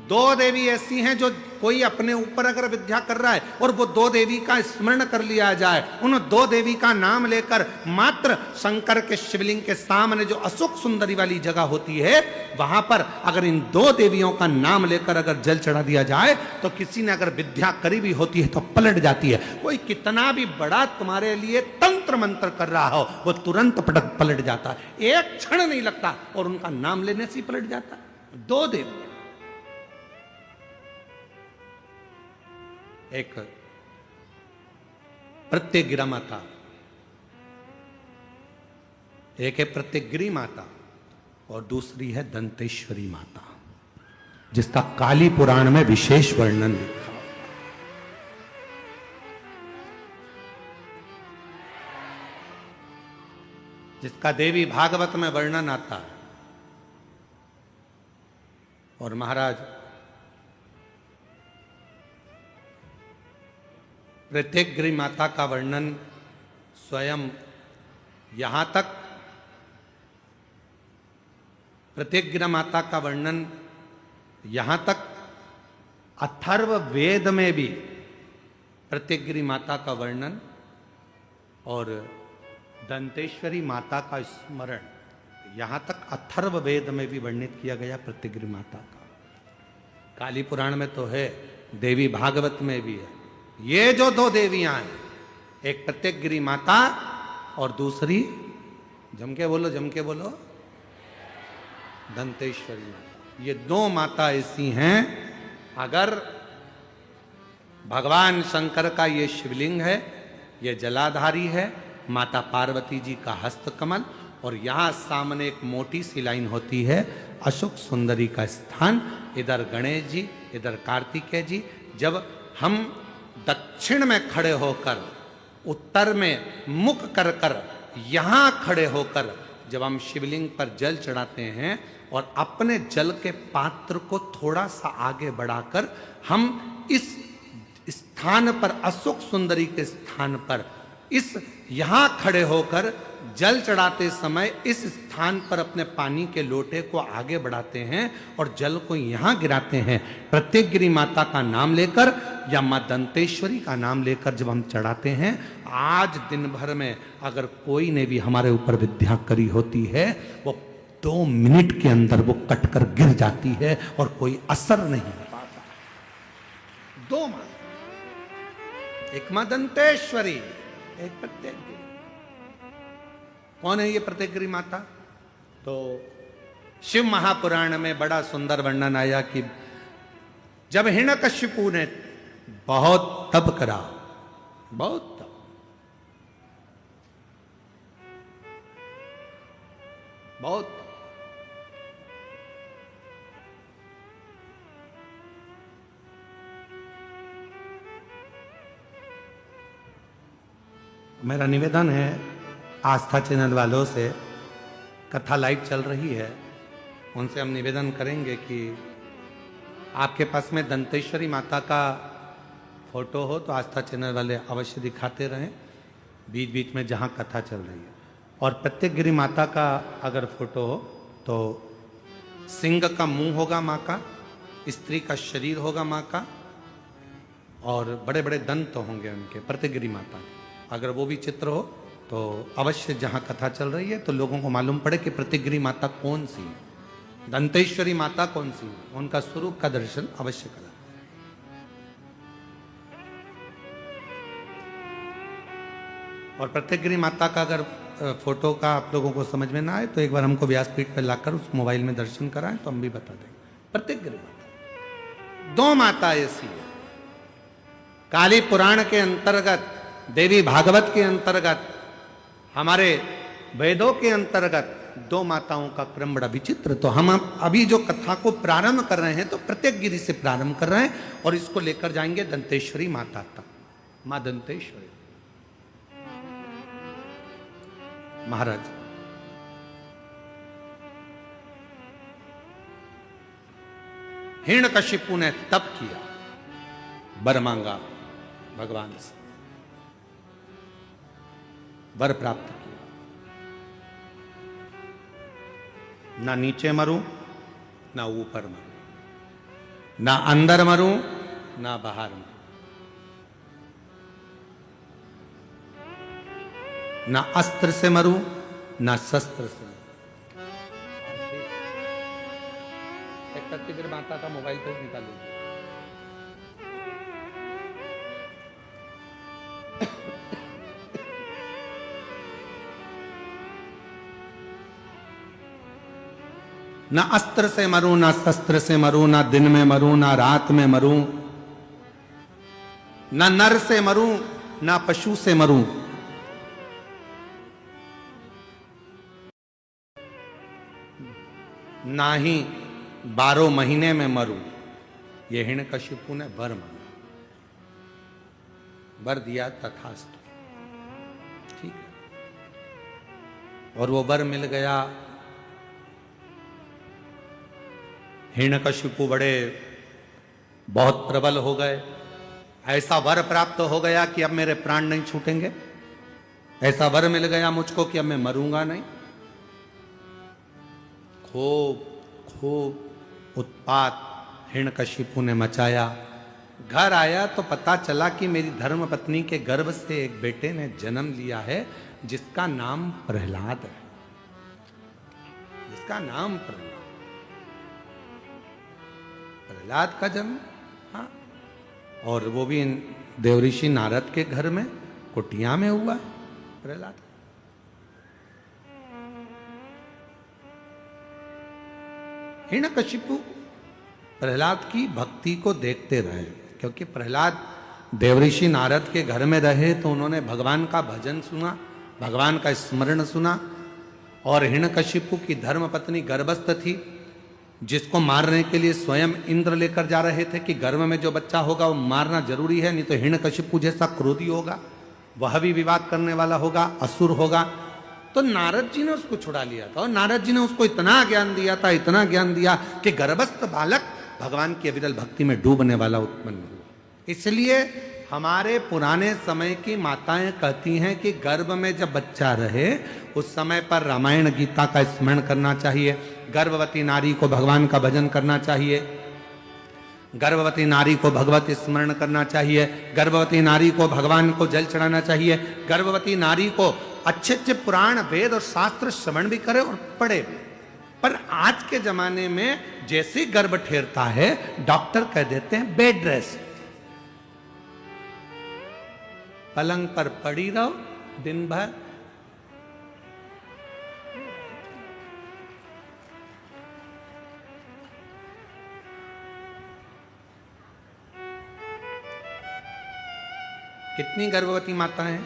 दो देवी ऐसी हैं जो कोई अपने ऊपर अगर विद्या कर रहा है और वो दो देवी का स्मरण कर लिया जाए, उन दो देवी का नाम लेकर मात्र शंकर के शिवलिंग के सामने जो अशोक सुंदरी वाली जगह होती है, वहां पर अगर इन दो देवियों का नाम लेकर अगर जल चढ़ा दिया जाए तो किसी ने अगर विद्या करी भी होती है तो पलट जाती है। कोई कितना भी बड़ा तुम्हारे लिए तंत्र मंत्र कर रहा हो, वो तुरंत पलट जाता है, एक क्षण नहीं लगता और उनका नाम लेने से ही पलट जाता है। दो देवी, एक प्रत्यगिरा माता, एक है प्रत्यगिरी माता और दूसरी है दंतेश्वरी माता, जिसका काली पुराण में विशेष वर्णन लिखा। जिसका देवी भागवत में वर्णन आता है। और महाराज प्रत्यगिरी माता का वर्णन स्वयं यहां तक, प्रत्यगिरा माता का वर्णन यहां तक अथर्व वेद में भी प्रत्यगिरी माता का वर्णन और दंतेश्वरी माता का स्मरण यहां तक अथर्व वेद में भी वर्णित किया गया प्रत्यगिरी माता का। काली पुराण में तो है, देवी भागवत में भी है। ये जो दो देवियां हैं, एक प्रत्यगिरी माता और दूसरी, जम के बोलो, दंतेश्वरी माता। ये दो माता ऐसी हैं, अगर भगवान शंकर का ये शिवलिंग है, ये जलाधारी है, माता पार्वती जी का हस्तकमल, और यहां सामने एक मोटी सी लाइन होती है अशोक सुंदरी का स्थान, इधर गणेश जी, इधर कार्तिकेय जी। जब हम दक्षिण में खड़े होकर, उत्तर में मुख कर कर, यहां खड़े होकर जब हम शिवलिंग पर जल चढ़ाते हैं और अपने जल के पात्र को थोड़ा सा आगे बढ़ाकर हम इस स्थान पर, अशोक सुंदरी के स्थान पर, इस यहां खड़े होकर जल चढ़ाते समय इस स्थान पर अपने पानी के लोटे को आगे बढ़ाते हैं और जल को यहां गिराते हैं। प्रत्यगिरी माता का नाम लेकर या मां दंतेश्वरी का नाम लेकर जब हम चढ़ाते हैं, आज दिन भर में अगर कोई ने भी हमारे ऊपर विद्या करी होती है, वो 2 मिनट के अंदर वो कटकर गिर जाती है और कोई असर नहीं हो पाता। दो मां, एक मां दंतेश्वरी, एक प्रत्यगिरी। कौन है ये प्रत्यगिरी माता? तो शिव महापुराण में बड़ा सुंदर वर्णन आया कि जब हिरण्यकशिपु ने बहुत तप करा, बहुत तप, बहुत तप, मेरा निवेदन है आस्था चैनल वालों से, कथा लाइव चल रही है, उनसे हम निवेदन करेंगे कि आपके पास में दंतेश्वरी माता का फोटो हो तो आस्था चैनल वाले अवश्य दिखाते रहें बीच बीच में जहाँ कथा चल रही है। और प्रत्यगिरी माता का अगर फोटो हो तो सिंह का मुंह होगा माँ का, स्त्री का शरीर होगा माँ का, और बड़े बड़े दंत होंगे उनके, प्रत्यगिरी माता के। अगर वो भी चित्र हो तो अवश्य जहाँ कथा चल रही है तो लोगों को मालूम पड़े कि प्रत्यगिरी माता कौन सी है, दंतेश्वरी माता कौन सी है, उनका स्वरूप का दर्शन अवश्य करें। और प्रत्येकगिरी माता का अगर फोटो का आप लोगों को समझ में ना आए तो एक बार हमको व्यासपीठ पर लाकर उस मोबाइल में दर्शन कराएं तो हम भी बता देंगे। प्रत्येकगिरी माता, दो माता ऐसी है। काली पुराण के अंतर्गत, देवी भागवत के अंतर्गत, हमारे वेदों के अंतर्गत दो माताओं का क्रम बड़ा विचित्र। तो हम अभी जो कथा को प्रारंभ कर रहे हैं तो प्रत्येकगिरी से प्रारंभ कर रहे हैं और इसको लेकर जाएंगे दंतेश्वरी माता तक। मां दंतेश्वरी महाराज, हिरण्यकशिपु ने तप किया, वर मांगा भगवान से, वर प्राप्त किया। ना नीचे मरूं, ना ऊपर मरूं, ना अंदर मरूं, ना बाहर मरूं, ना अस्त्र से मरूं, ना शस्त्र से मरूं। एक प्रत्येक माता का मोबाइल पर निकाल लीजिए। ना अस्त्र से मरूं, ना शस्त्र से मरूं, ना दिन में मरूं, ना रात में मरूं, ना नर से मरूं, ना पशु से मरूं, ना ही 12 महीने में मरूं। ये हिरण्यकशिपु ने वर मांगा, वर दिया तथास्तु, ठीक है। और वो वर मिल गया। हिरण्यकशिपु बड़े बहुत प्रबल हो गए। ऐसा वर प्राप्त हो गया कि अब मेरे प्राण नहीं छूटेंगे। ऐसा वर मिल गया मुझको कि अब मैं मरूंगा नहीं। खूब खूब उत्पात हिरण्यकशिपु ने मचाया। घर आया तो पता चला कि मेरी धर्म पत्नी के गर्भ से एक बेटे ने जन्म लिया है जिसका नाम प्रहलाद है, जिसका नाम प्रहलाद का जन्म। हाँ, और वो भी देवऋषि नारद के घर में कुटिया में हुआ है प्रहलाद। हिरण्यकशिपु प्रहलाद की भक्ति को देखते रहे, क्योंकि प्रहलाद देवऋषि नारद के घर में रहे तो उन्होंने भगवान का भजन सुना, भगवान का स्मरण सुना। और हिरण्यकशिपु की धर्मपत्नी गर्भस्थ थी, जिसको मारने के लिए स्वयं इंद्र लेकर जा रहे थे कि गर्भ में जो बच्चा होगा वो मारना जरूरी है, नहीं तो हिरण्यकशिपु जैसा क्रोधी होगा, वह भी विवाद करने वाला होगा, असुर होगा। तो नारद जी ने उसको छुड़ा लिया था और नारद जी ने उसको इतना ज्ञान दिया था, इतना ज्ञान दिया कि गर्भस्थ बालक भगवान की अविरल भक्ति में डूबने वाला उत्पन्न हुआ। इसलिए हमारे पुराने समय की माताएं कहती हैं कि गर्भ में जब बच्चा रहे उस समय पर रामायण गीता का स्मरण करना चाहिए, गर्भवती नारी को भगवान का भजन करना चाहिए, गर्भवती नारी को भगवत स्मरण करना चाहिए, गर्भवती नारी को भगवान को जल चढ़ाना चाहिए, गर्भवती नारी को अच्छे अच्छे पुराण वेद और शास्त्र श्रवण भी करे और पढ़े भी। पर आज के जमाने में जैसे गर्भ ठेरता है डॉक्टर कह देते हैं बेड रेस्ट, पलंग पर पड़ी रहो दिन भर। कितनी गर्भवती माताएं हैं?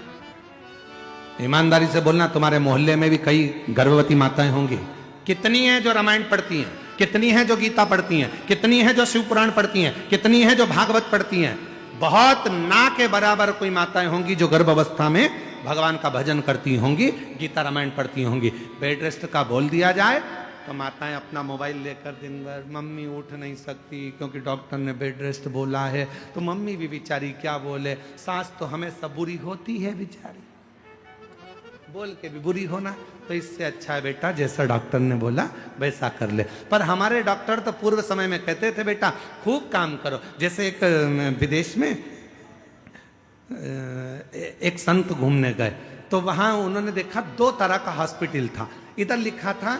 ईमानदारी से बोलना, तुम्हारे मोहल्ले में भी कई गर्भवती माताएं होंगी। कितनी हैं जो रामायण पढ़ती हैं, कितनी हैं जो गीता पढ़ती हैं, कितनी हैं जो शिव पुराण पढ़ती हैं, कितनी हैं जो भागवत पढ़ती हैं? बहुत ना के बराबर कोई माताएं होंगी जो गर्भ अवस्था में भगवान का भजन करती होंगी, गीता रामायण पढ़ती होंगी। बेड रेस्ट का बोल दिया जाए तो माताएं अपना मोबाइल लेकर दिन भर, मम्मी उठ नहीं सकती क्योंकि डॉक्टर ने बेड रेस्ट बोला है, तो मम्मी भी बेचारी क्या बोले, सास तो हमेशा बुरी होती है बेचारी, बोल के भी बुरी होना। तो इससे अच्छा है बेटा जैसा डॉक्टर ने बोला वैसा कर ले। पर हमारे डॉक्टर तो पूर्व समय में कहते थे बेटा खूब काम करो। जैसे एक विदेश में एक संत घूमने गए तो वहां उन्होंने देखा 2 तरह का हॉस्पिटल था। इधर लिखा था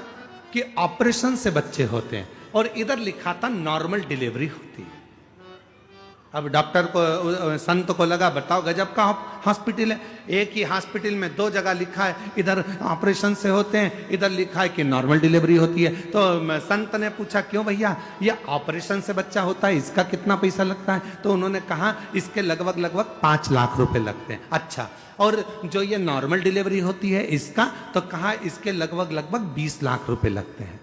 कि ऑपरेशन से बच्चे होते हैं और इधर लिखा था नॉर्मल डिलीवरी होती है। अब डॉक्टर को, संत को लगा बताओ गजब का हॉस्पिटल है, एक ही हॉस्पिटल में दो जगह लिखा है इधर ऑपरेशन से होते हैं, इधर लिखा है कि नॉर्मल डिलीवरी होती है। तो संत ने पूछा क्यों भैया, ये ऑपरेशन से बच्चा होता है, इसका कितना पैसा लगता है? तो उन्होंने कहा इसके लगभग लगभग 5 लाख रुपए लगते हैं। अच्छा, और जो ये नॉर्मल डिलीवरी होती है इसका? तो कहा इसके लगभग लगभग 20 लाख रुपए लगते हैं।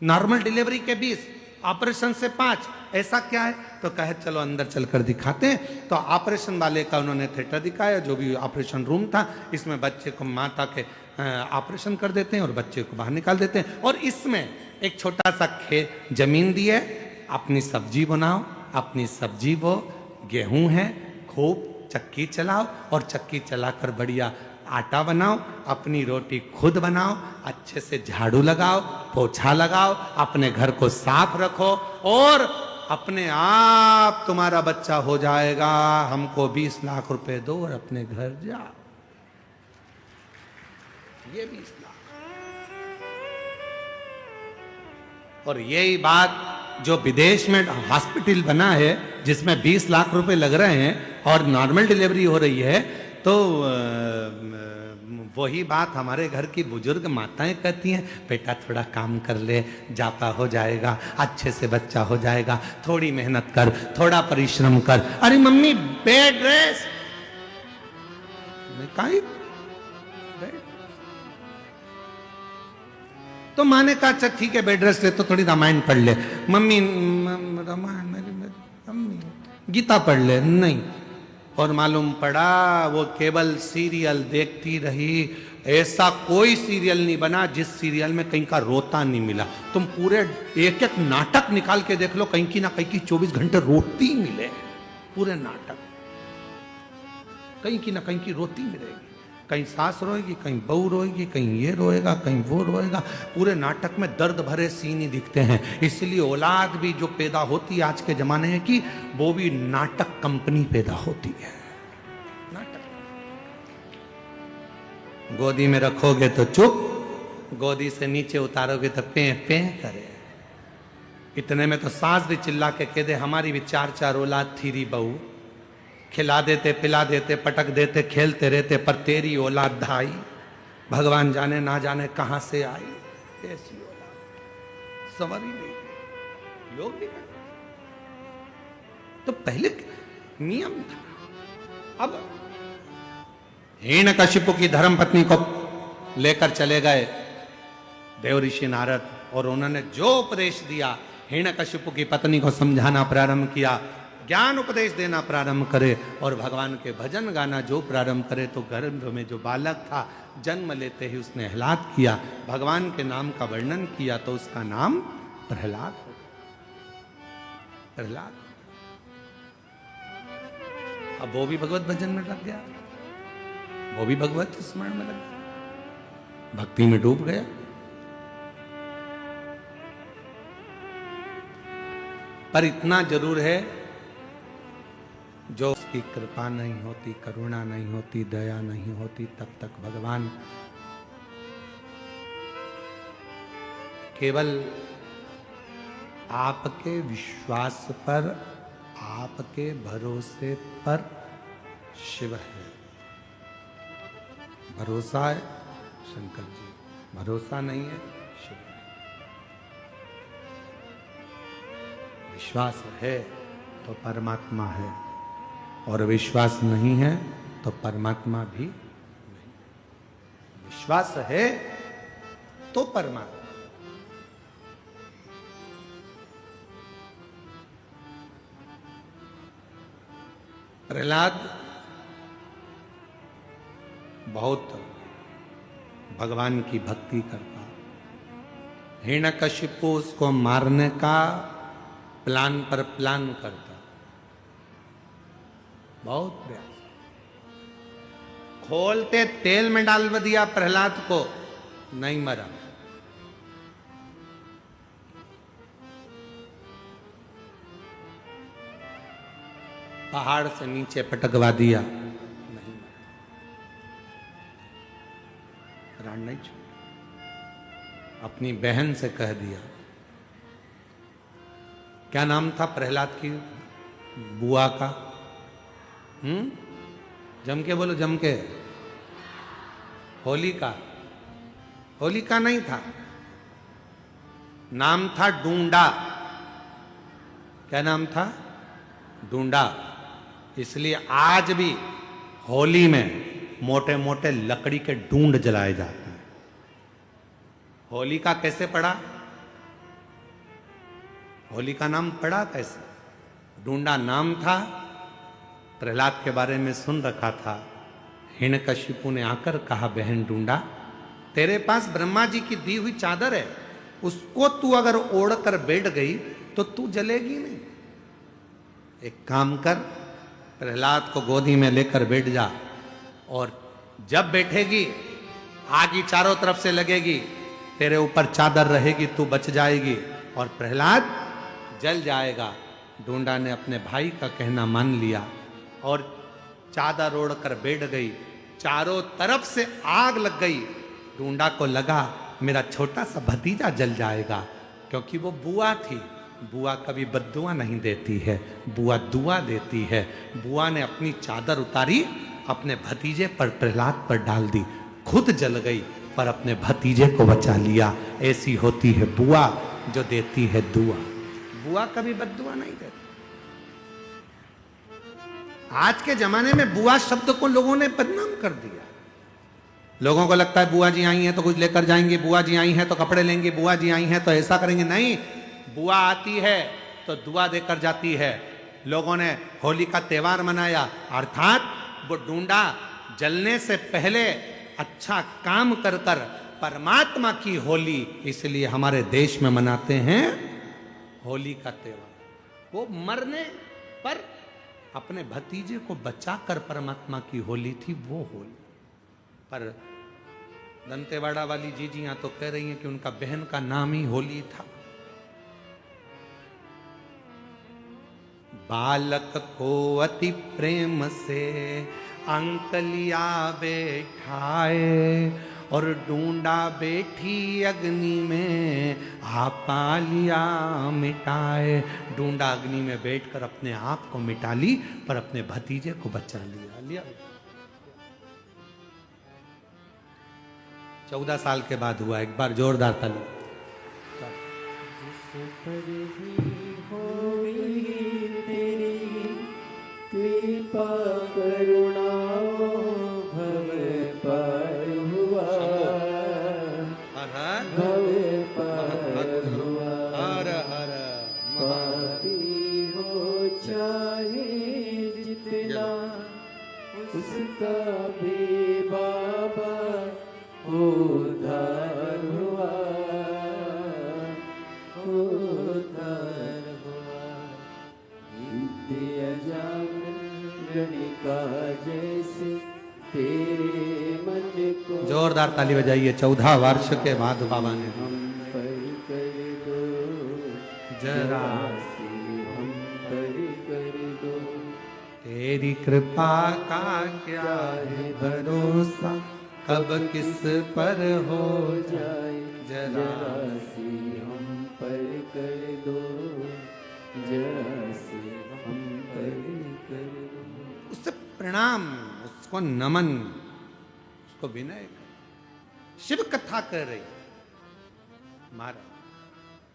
नॉर्मल डिलीवरी के 20, ऑपरेशन से 5, ऐसा क्या है? तो कहे चलो अंदर चलकर दिखाते हैं। तो ऑपरेशन वाले का उन्होंने थिएटर दिखाया, जो भी ऑपरेशन रूम था, इसमें बच्चे को माता के ऑपरेशन कर देते हैं और बच्चे को बाहर निकाल देते हैं। और इसमें एक छोटा सा खेत जमीन दी है, अपनी सब्जी बनाओ, अपनी सब्जी बो, गेहूं है, खूब चक्की चलाओ और चक्की चलाकर बढ़िया आटा बनाओ, अपनी रोटी खुद बनाओ, अच्छे से झाड़ू लगाओ, पोछा लगाओ, अपने घर को साफ रखो और अपने आप तुम्हारा बच्चा हो जाएगा। हमको 20 लाख रुपए दो और अपने घर जाओ। ये 20 लाख। और यही बात जो विदेश में हॉस्पिटल बना है जिसमें 20 लाख रुपए लग रहे हैं और नॉर्मल डिलीवरी हो रही है, तो वही बात हमारे घर की बुजुर्ग माताएं कहती हैं, बेटा थोड़ा काम कर ले, जापा हो जाएगा, अच्छे से बच्चा हो जाएगा, थोड़ी मेहनत कर, थोड़ा परिश्रम कर। अरे मम्मी बेड रेस्ट, तो माँ ने कहा अच्छा ठीक है बेड रेस्ट ले, तो थोड़ी रामायण पढ़ ले। मम्मी रामायण, मम्मी गीता पढ़ ले, नहीं। और मालूम पड़ा वो केवल सीरियल देखती रही। ऐसा कोई सीरियल नहीं बना जिस सीरियल में कहीं का रोता नहीं मिला। तुम पूरे एक एक नाटक निकाल के देख लो, कहीं की ना कहीं की 24 घंटे रोती मिले। पूरे नाटक कहीं की ना कहीं की रोती मिलेगी। कहीं सास रोएगी, कहीं बहू रोएगी, कहीं ये रोएगा, कहीं वो रोएगा। पूरे नाटक में दर्द भरे सीन ही दिखते हैं। इसलिए औलाद भी जो पैदा होती है आज के जमाने में की, वो भी नाटक कंपनी पैदा होती है। नाटक गोदी में रखोगे तो चुप, गोदी से नीचे उतारोगे तो पे पे करे। इतने में तो सास भी चिल्ला के कह दे हमारी भी 4 औलाद थी री बहू, खिला देते, पिला देते, पटक देते, खेलते रहते, पर तेरी औलाद धाई भगवान जाने ना जाने कहां से आई। ऐसी औलाद सवार ही नहीं। लोग भी तो पहले नियम था। अब हिरण्यकशिपु की धर्मपत्नी को लेकर चले गए देव ऋषि नारद, और उन्होंने जो उपदेश दिया, हिरण्यकशिपु की पत्नी को समझाना प्रारंभ किया, ज्ञान उपदेश देना प्रारंभ करे और भगवान के भजन गाना जो प्रारंभ करे। तो गर्भ में जो बालक था, जन्म लेते ही उसने आह्लाद किया, भगवान के नाम का वर्णन किया, तो उसका नाम प्रहलाद हो गया। प्रहलाद अब वो भी भगवत भजन में लग गया, वो भी भगवत स्मरण में लग गया, भक्ति में डूब गया। पर इतना जरूर है, जो उसकी कृपा नहीं होती, करुणा नहीं होती, दया नहीं होती, तब तक भगवान केवल आपके विश्वास पर, आपके भरोसे पर शिव है। भरोसा है शंकर जी, भरोसा नहीं है शिव है। विश्वास है तो परमात्मा है, और विश्वास नहीं है तो परमात्मा भी नहीं। विश्वास है तो परमात्मा। प्रहलाद बहुत भगवान की भक्ति करता, हिरण्यकशिपु उसको मारने का प्लान पर प्लान करता, बहुत प्रयास, खोलते तेल में डाल दिया प्रहलाद को, नहीं मरा। पहाड़ से नीचे पटकवा दिया, नहीं मरा, प्राण नहीं छूटा। अपनी बहन से कह दिया, क्या नाम था प्रहलाद की बुआ का। जम के बोलो, जम के। होलिका, होलिका नहीं था, नाम था डूंडा। क्या नाम था? डूंडा। इसलिए आज भी होली में मोटे मोटे लकड़ी के डूंड जलाए जाते हैं। होलिका कैसे पड़ा? होली का नाम पड़ा कैसे? डूंडा नाम था। प्रहलाद के बारे में सुन रखा था। हिरण्यकशिपु ने आकर कहा, बहन डूंडा, तेरे पास ब्रह्मा जी की दी हुई चादर है, उसको तू अगर ओढ़कर बैठ गई तो तू जलेगी नहीं। एक काम कर, प्रहलाद को गोदी में लेकर बैठ जा, और जब बैठेगी आग चारों तरफ से लगेगी, तेरे ऊपर चादर रहेगी, तू बच जाएगी और प्रहलाद जल जाएगा। डूंडा ने अपने भाई का कहना मान लिया और चादर ओढ़कर बैठ गई। चारों तरफ से आग लग गई। डूंडा को लगा मेरा छोटा सा भतीजा जल जाएगा, क्योंकि वो बुआ थी। बुआ कभी बद्दुआ नहीं देती है, बुआ दुआ देती है। बुआ ने अपनी चादर उतारी, अपने भतीजे पर, प्रहलाद पर डाल दी, खुद जल गई पर अपने भतीजे को बचा लिया। ऐसी होती है बुआ जो देती है दुआ। बुआ कभी बद्दुआ नहीं देती। आज के जमाने में बुआ शब्द को लोगों ने बदनाम कर दिया। लोगों को लगता है बुआ जी आई हैं तो कुछ लेकर जाएंगे, बुआ जी आई हैं तो कपड़े लेंगे, बुआ जी आई हैं तो ऐसा करेंगे। नहीं, बुआ आती है तो दुआ देकर जाती है। लोगों ने होली का त्योहार मनाया, अर्थात वो डूंडा जलने से पहले अच्छा काम कर कर परमात्मा की होली इसलिए हमारे देश में मनाते हैं होली का त्योहार। वो मरने पर अपने भतीजे को बचाकर परमात्मा की होली थी वो होली। पर दंतेवाड़ा वाली जीजियां तो कह रही हैं कि उनका बहन का नाम ही होली था। बालक को अति प्रेम से अंकलिया बैठाए और डूंडा बैठी अग्नि में आपा लिया मिटाए। डूंडा अग्नि में बैठकर अपने आप को मिटा ली पर अपने भतीजे को बचा लिया। 14 साल के बाद हुआ। एक बार जोरदार ताली। कृपा करुणा भव पार हुआ, भव पार हुआ। हर हर पापी हो चाहे जितना, उसका भी बाबा उद्धार हुआ, उद्धार हुआ। विद्या गणिका जैसे तेरे मन को। जोरदार ताली बजाइए। 14 वर्ष के बाद बाबा ने हम पर कर दो जरा, हम पर कर दो। तेरी कृपा का क्या है भरोसा, कब किस पर हो जाए जरा सी हम पर कर दो, जरा सी हम पर कर दो। उससे प्रणाम, उसको नमन, उसको विनय कर। शिव कथा कर रही महाराज।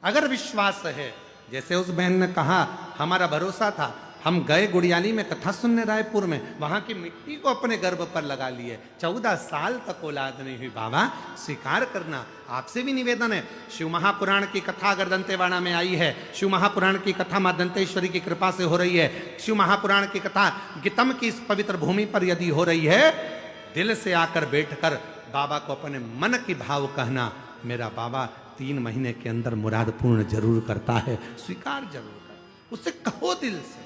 अगर विश्वास है, जैसे उस बहन ने कहा हमारा भरोसा था, हम गए गुड़ियाली में कथा सुनने रायपुर में, वहां की मिट्टी को अपने गर्भ पर लगा लिए। 14 साल तक औलाद नहीं हुई। बाबा स्वीकार करना। आपसे भी निवेदन है, शिव महापुराण की कथा अगर दंतेवाड़ा में आई है, शिव महापुराण की कथा मां दंतेश्वरी की कृपा से हो रही है, शिव महापुराण की कथा गितम की इस पवित्र भूमि पर यदि हो रही है, दिल से आकर बैठकर बाबा को अपने मन की भाव कहना, मेरा बाबा 3 महीने के अंदर मुराद पूर्ण जरूर करता है। स्वीकार जरूर कर, उससे कहो दिल से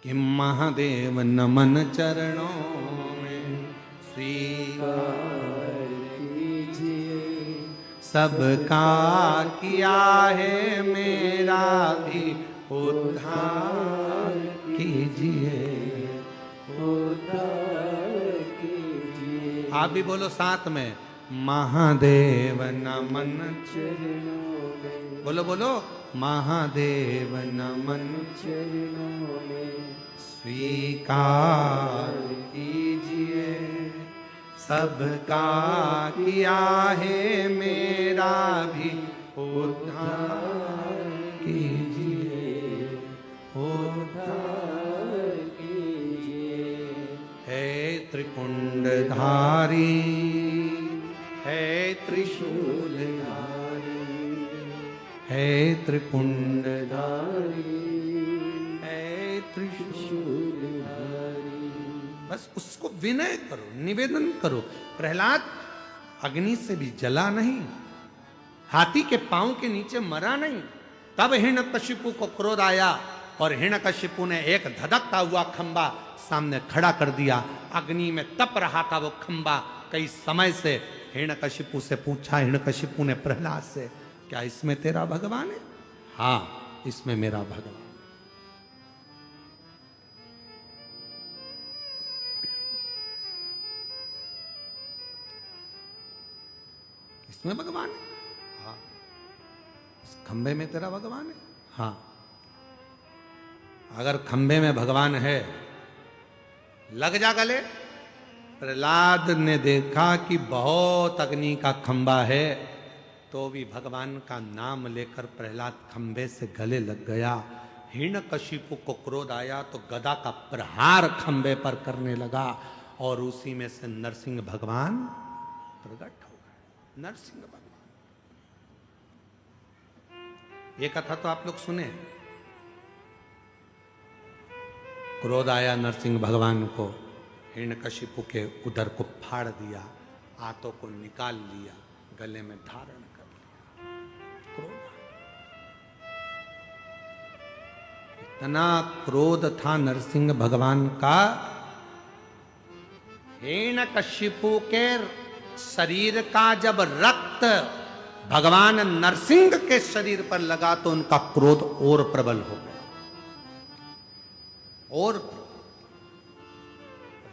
कि महादेव नमन चरणों में स्वीकार कीजिए, सबका किया है, मेरा भी उद्धार कीजिए, उद्धार कीजिए। आप भी बोलो साथ में, महादेव नमन चरणों में बोलो बोलो, महादेव नमन चरणों में स्वीकार कीजिए, सबका किया है मेरा भी उद्धार कीजिए, उद्धार कीजिए। है त्रिपुंडधारी, है त्रिशूलधारी, है त्रिपुंडधारी, है त्रिशूलधारी। बस उसको विनय करो, निवेदन करो। प्रहलाद अग्नि से भी जला नहीं, हाथी के पांव के नीचे मरा नहीं। तब हिरण्यकशिपु को क्रोध आया और हिरण्यकशिपु ने एक धधकता हुआ खंबा सामने खड़ा कर दिया। अग्नि में तप रहा था वो खंबा कई समय से। हिरण्यकशिपु से पूछा हिरण्यकशिपु ने प्रहलाद से, क्या इसमें तेरा भगवान है? हाँ, इसमें मेरा भगवान। इसमें भगवान है? हाँ। इस खंबे में तेरा भगवान है? हाँ। अगर खंबे में भगवान है, लग जा गले। प्रहलाद ने देखा कि बहुत अग्नि का खंबा है, तो भी भगवान का नाम लेकर प्रहलाद खंबे से गले लग गया। हिरण्यकशिपु को क्रोध आया तो गदा का प्रहार खंबे पर करने लगा और उसी में से नरसिंह भगवान प्रकट हो गए। नरसिंह भगवान, ये कथा तो आप लोग सुने। क्रोध आया नरसिंह भगवान को, हिरण्यकशिपु के उदर को फाड़ दिया, आंतों को निकाल लिया, गले में धारण कर लिया। क्रोध, इतना क्रोध था नरसिंह भगवान का। हिरण्यकशिपु के शरीर का जब रक्त भगवान नरसिंह के शरीर पर लगा तो उनका क्रोध और प्रबल हो गया। और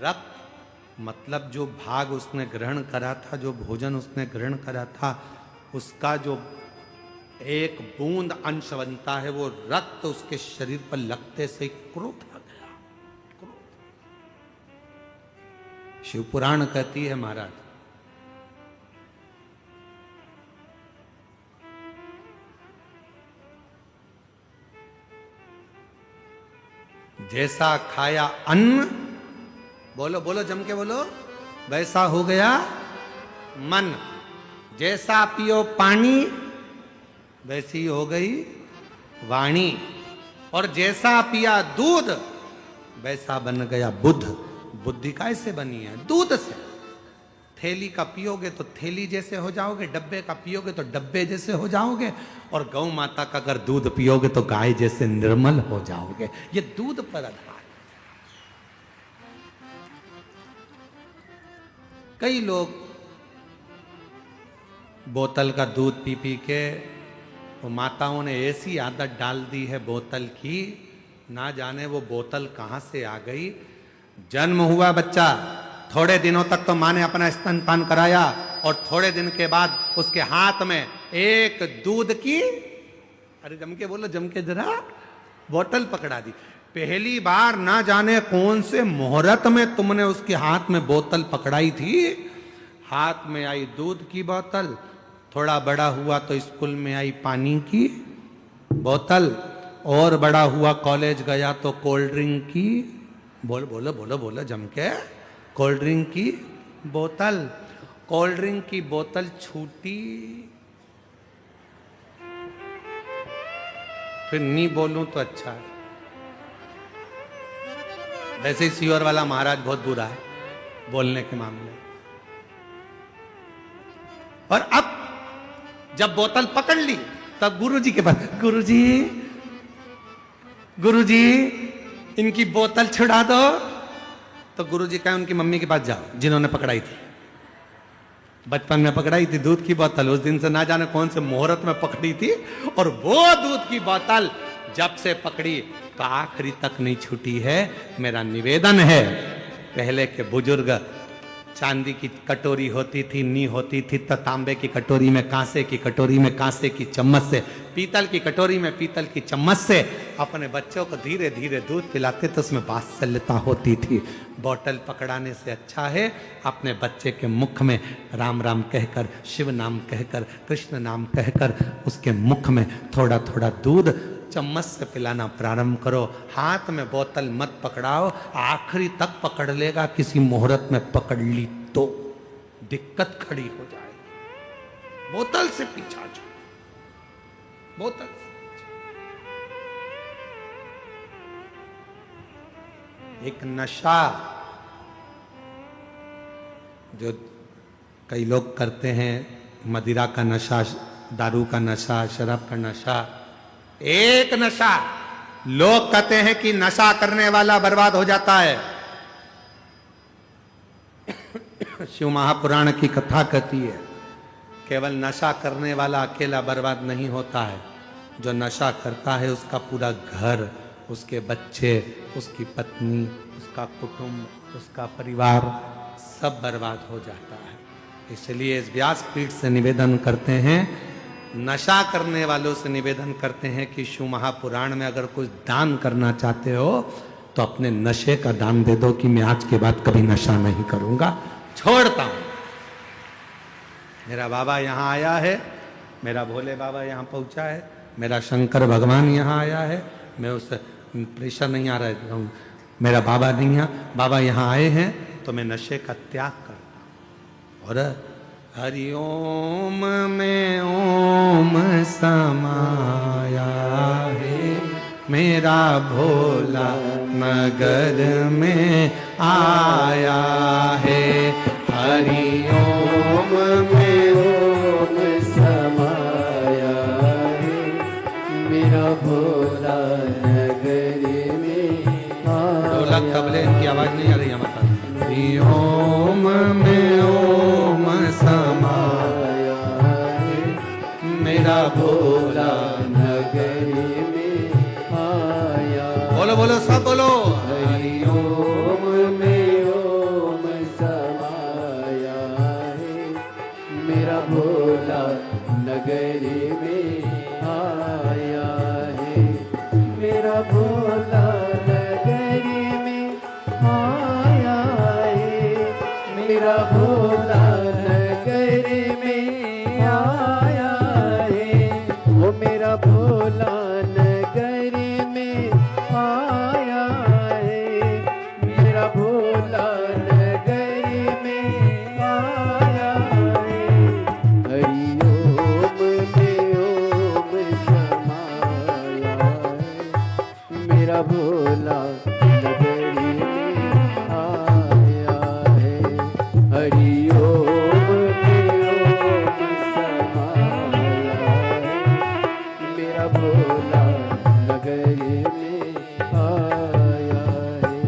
रक्त मतलब जो भाग उसने ग्रहण करा था, जो भोजन उसने ग्रहण करा था, उसका जो एक बूंद अंश बनता है, वो रक्त उसके शरीर पर लगते से क्रोध आ गया। क्रोध। शिव पुराण कहती है महाराज, जैसा खाया अन्न, बोलो बोलो जम के बोलो, वैसा हो गया मन। जैसा पियो पानी, वैसी हो गई वाणी। और जैसा पिया दूध, वैसा बन गया बुद्ध। बुद्धि कैसे बनी है? दूध से। थैली का पियोगे तो थैली जैसे हो जाओगे, डब्बे का पियोगे तो डब्बे जैसे हो जाओगे, और गौ माता का अगर दूध पियोगे तो गाय जैसे निर्मल हो जाओगे। ये दूध पर आधार। कई लोग बोतल का दूध पी पी के, वो माताओं ने ऐसी आदत डाल दी है बोतल की, ना जाने वो बोतल कहां से आ गई। जन्म हुआ बच्चा, थोड़े दिनों तक तो माँ ने अपना स्तनपान कराया, और थोड़े दिन के बाद उसके हाथ में एक दूध की, अरे जम के बोलो, जम के जरा, बोतल पकड़ा दी। पहली बार ना जाने कौन से मुहूर्त में तुमने उसके हाथ में बोतल पकड़ाई थी। हाथ में आई दूध की बोतल, थोड़ा बड़ा हुआ तो स्कूल में आई पानी की बोतल, और बड़ा हुआ कॉलेज गया तो कोल्ड ड्रिंक की, बोलो बोलो बोलो बोलो जम के, कोल्ड ड्रिंक की बोतल। कोल्ड ड्रिंक की बोतल छूटी, फिर नहीं बोलूं तो अच्छा है। वैसे ही सीवर वाला महाराज बहुत बुरा है बोलने के मामले। और अब जब बोतल पकड़ ली तब गुरुजी के पास, गुरुजी गुरुजी इनकी बोतल छुड़ा दो। तो गुरुजी कहे उनकी मम्मी के पास जाओ जिन्होंने पकड़ाई थी, बचपन में पकड़ाई थी दूध की बोतल, उस दिन से ना जाने कौन से मुहूर्त में पकड़ी थी, और वो दूध की बोतल जब से पकड़ी तो आखिरी तक नहीं छूटी है। मेरा निवेदन है, पहले के बुजुर्ग चांदी की कटोरी होती थी, नी होती थी, तो तांबे की कटोरी में कांसे की कटोरी में कांसे की चम्मच से, पीतल की कटोरी में पीतल की चम्मच से अपने बच्चों को धीरे धीरे दूध पिलाते तो उसमें वात्सल्यता होती थी। बोतल पकड़ाने से अच्छा है अपने बच्चे के मुख में राम राम कहकर, शिव नाम कहकर, कृष्ण नाम कहकर उसके मुख में थोड़ा थोड़ा दूध चम्मच से पिलाना प्रारंभ करो। हाथ में बोतल मत पकड़ाओ, आखिरी तक पकड़ लेगा, किसी मुहूर्त में पकड़ ली तो दिक्कत खड़ी हो जाएगी। बोतल से पीछा छो, बोतल से एक नशा जो कई लोग करते हैं, मदिरा का नशा, दारू का नशा, शराब का नशा, एक नशा। लोग कहते हैं कि नशा करने वाला बर्बाद हो जाता है। शिव महापुराण की कथा कहती है केवल नशा करने वाला अकेला बर्बाद नहीं होता है, जो नशा करता है उसका पूरा घर, उसके बच्चे, उसकी पत्नी, उसका कुटुंब, उसका परिवार सब बर्बाद हो जाता है। इसलिए इस व्यासपीठ से निवेदन करते हैं, नशा करने वालों से निवेदन करते हैं कि शिव महापुराण में अगर कुछ दान करना चाहते हो तो अपने नशे का दान दे दो कि मैं आज के बाद कभी नशा नहीं करूंगा, छोड़ता हूं। मेरा बाबा यहां आया है, मेरा भोले बाबा यहां पहुंचा है, मेरा शंकर भगवान यहां आया है, मैं उस प्रेशर नहीं आ रहा है, मेरा बाबा नहीं है, बाबा यहां आए हैं तो मैं नशे का त्याग करता हूं। और हरिओम में ओम समाया है, मेरा भोला नगर में आया है। हरिओम में ओम समाया है, मेरा भोला नगर में आया। ढोलक तबले इनकी आवाज नहीं आ रही है माता। हरिओम में ओम समाया है, मेरा भोला नगर में आया। बोलो बोलो सब बोलो। हरिओम में ओम समाया है, मेरा भोला नगर में आया है। मेरा भोला नगर में आया है, मेरा भोला नगर में आया है। वो मेरा भोला नगर में आया है, मेरा भोला नगर में आया है। हरिओम में ओम समाया है, मेरा भोला नगर में आया है। हरिओम में ओम समाया है, मेरा भोला नगर में आया है।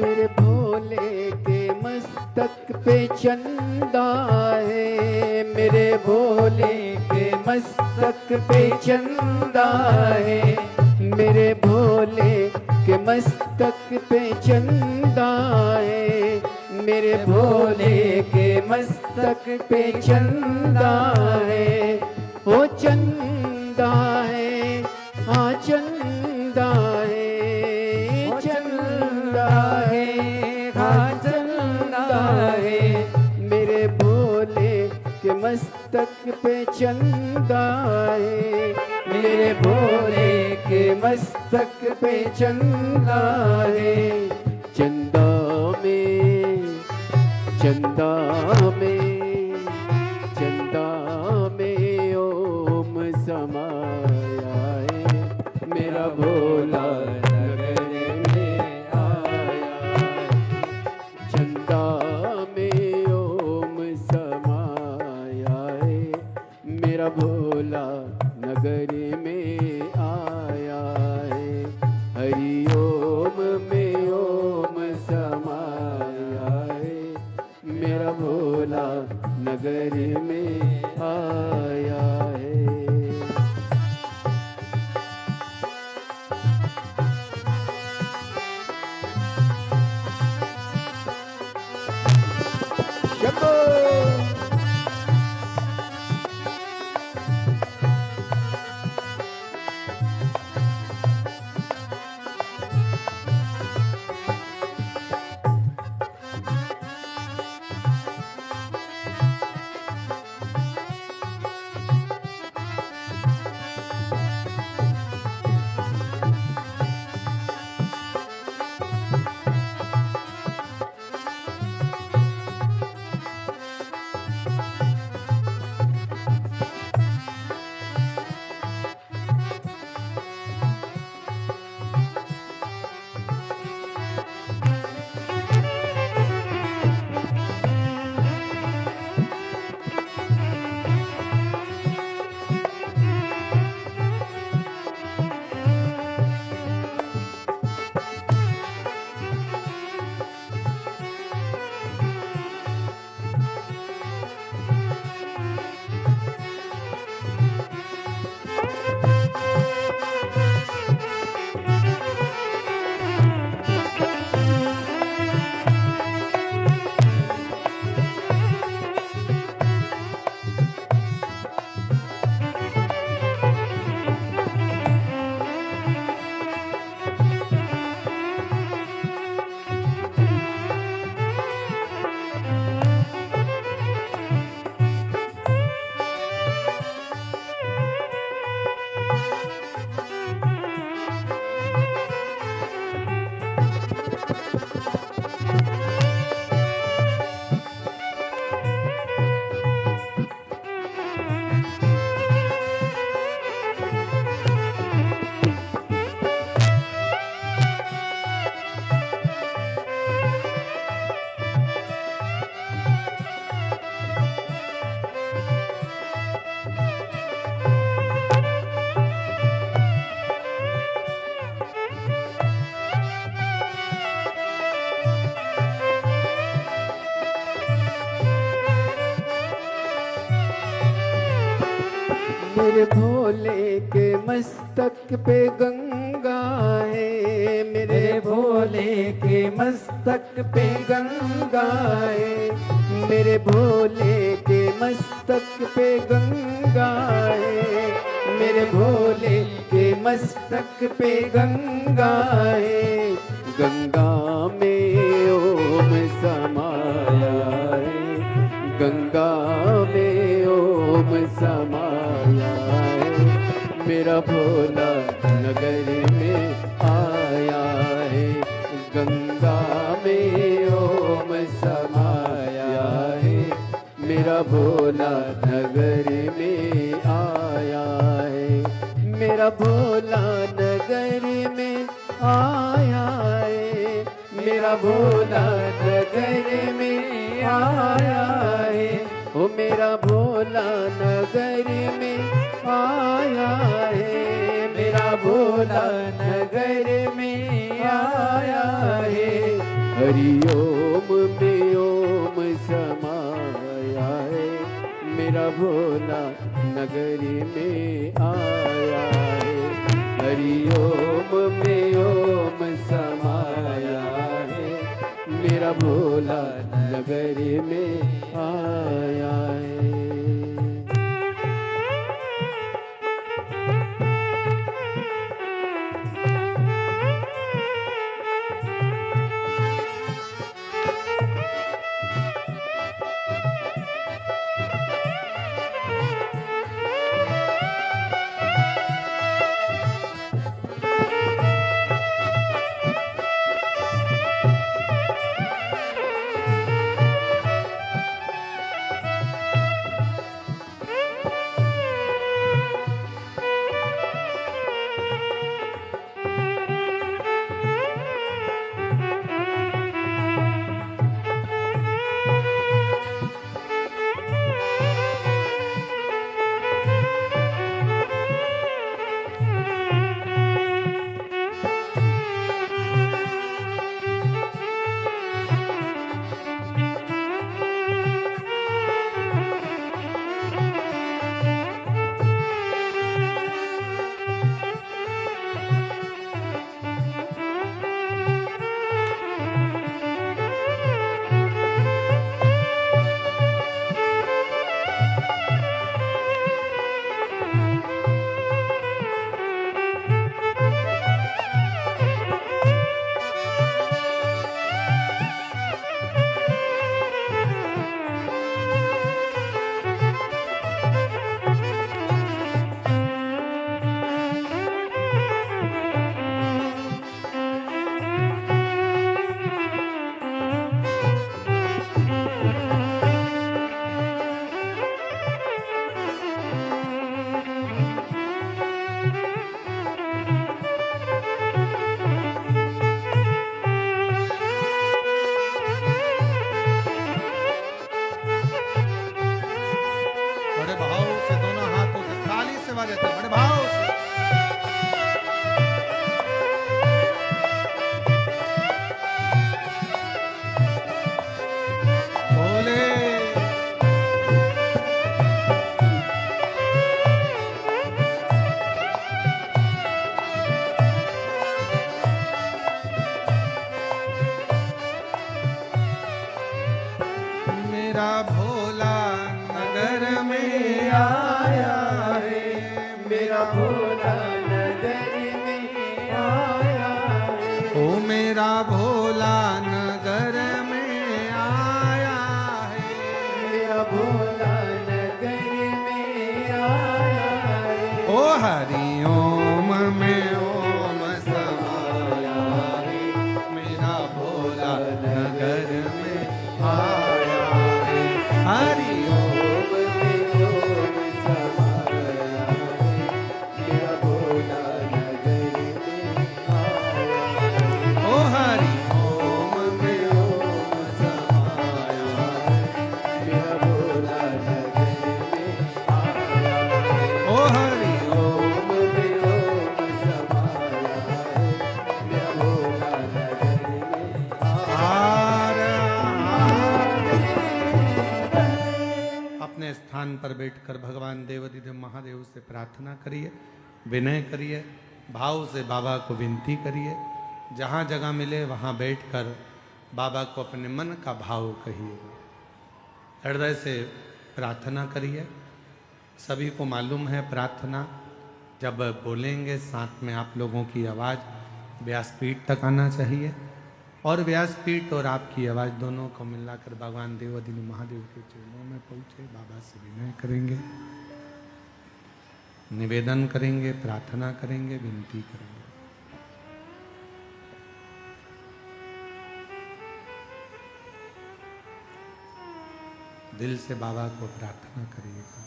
मेरे भोले के मस्तक पे चंदा है, मेरे भोले के मस्तक पे चंदा है, मेरे भोले के मस्तक पे चंदा है, मेरे भोले के मस्तक पे चंदा है, ओ चंदा है, हाँ चंदा है, चंदा है, हाँ चंदा है, मेरे भोले के मस्तक पे चंदा है, मेरे भोले के मस्तक पे चंदा है। चंदा में, चंदा में, चंदा में ओम समाया है, मेरा भोला नगर में आया है। चंदा में ओम समाया है, मेरा भोला नगर में आया है। हरि ओम में ओम समाया है, मेरा भोला नगर में आया है। शंभो मेरे भोले के मस्तक पे गंगा है, मेरे भोले के मस्तक पे गंगा है, मेरे भोले के मस्तक पे गंगा है, मेरे भोले के मस्तक पे गंगा है। गंगा में ओम समाया है, गंगा में ओम समाया है, मेरा भोला नगर में आया है। गंगा में ओम समाया है, मेरा भोला नगर में आया है, मेरा भोला नगर में आया है, मेरा भोला नगर में आया है, ओ मेरा भोला नगर में आया है, मेरा भोला नगर में आया है। हरिओम में ओम समाया है, मेरा भोला नगरी में आया है। हरिओम में ओम समाया है, मेरा भोला नगरी में आया है। मेरा भोला नगर में आया है, मेरा भोला नगर में आया है। ओ मेरा भोला नगर में आया है, मेरा भोला नगर में आया है। ओ हरि ओम में ओम समाया है, मेरा भोला नगर में आया है। हरि ओम में ओम समाया है, मेरा भोला नगर में आया है। ओ हरि ओम में ओम समाया है, मेरा भोला नगर में आया है। ओ हरि ओम में ओम समाया है, मेरा भोला नगर में अपने स्थान पर बैठकर भगवान देवाधिदेव महादेव से प्रार्थना करिए, विनय करिए, भाव से बाबा को विनती करिए। जहाँ जगह मिले वहाँ बैठकर बाबा को अपने मन का भाव कहिए, हृदय से प्रार्थना करिए। सभी को मालूम है प्रार्थना जब बोलेंगे साथ में आप लोगों की आवाज़ व्यासपीठ तक आना चाहिए, और व्यासपीठ और आपकी आवाज़ दोनों को मिलाकर भगवान देवाधिदेव महादेव के चरणों में पहुँचे। बाबा से विनय करेंगे, निवेदन करेंगे, प्रार्थना करेंगे, विनती करेंगे। दिल से बाबा को प्रार्थना करिएगा।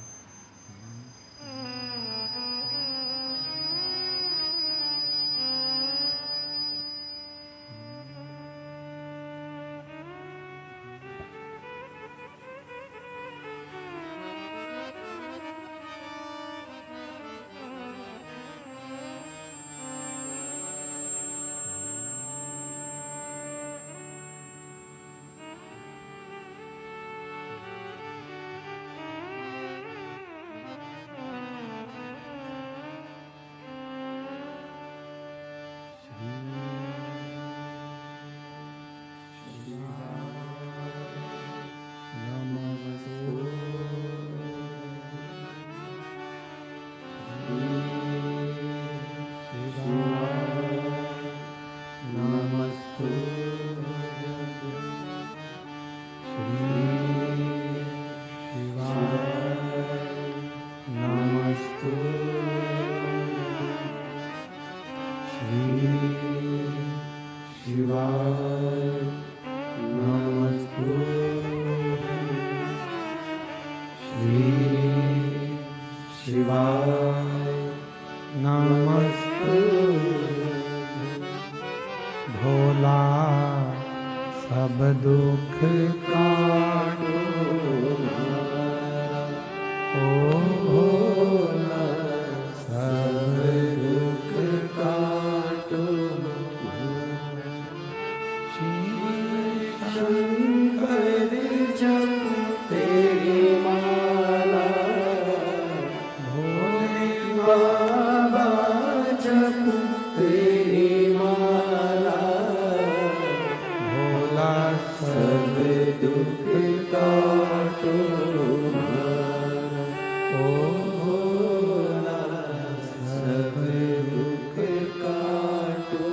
भोला सब दुख काटो ओ भोला सब दुख काटो शंकर जप तेरी माला भोले बाबा जप तेरी माला भोला सब दुख काटो ओ भोला सब दुख काटो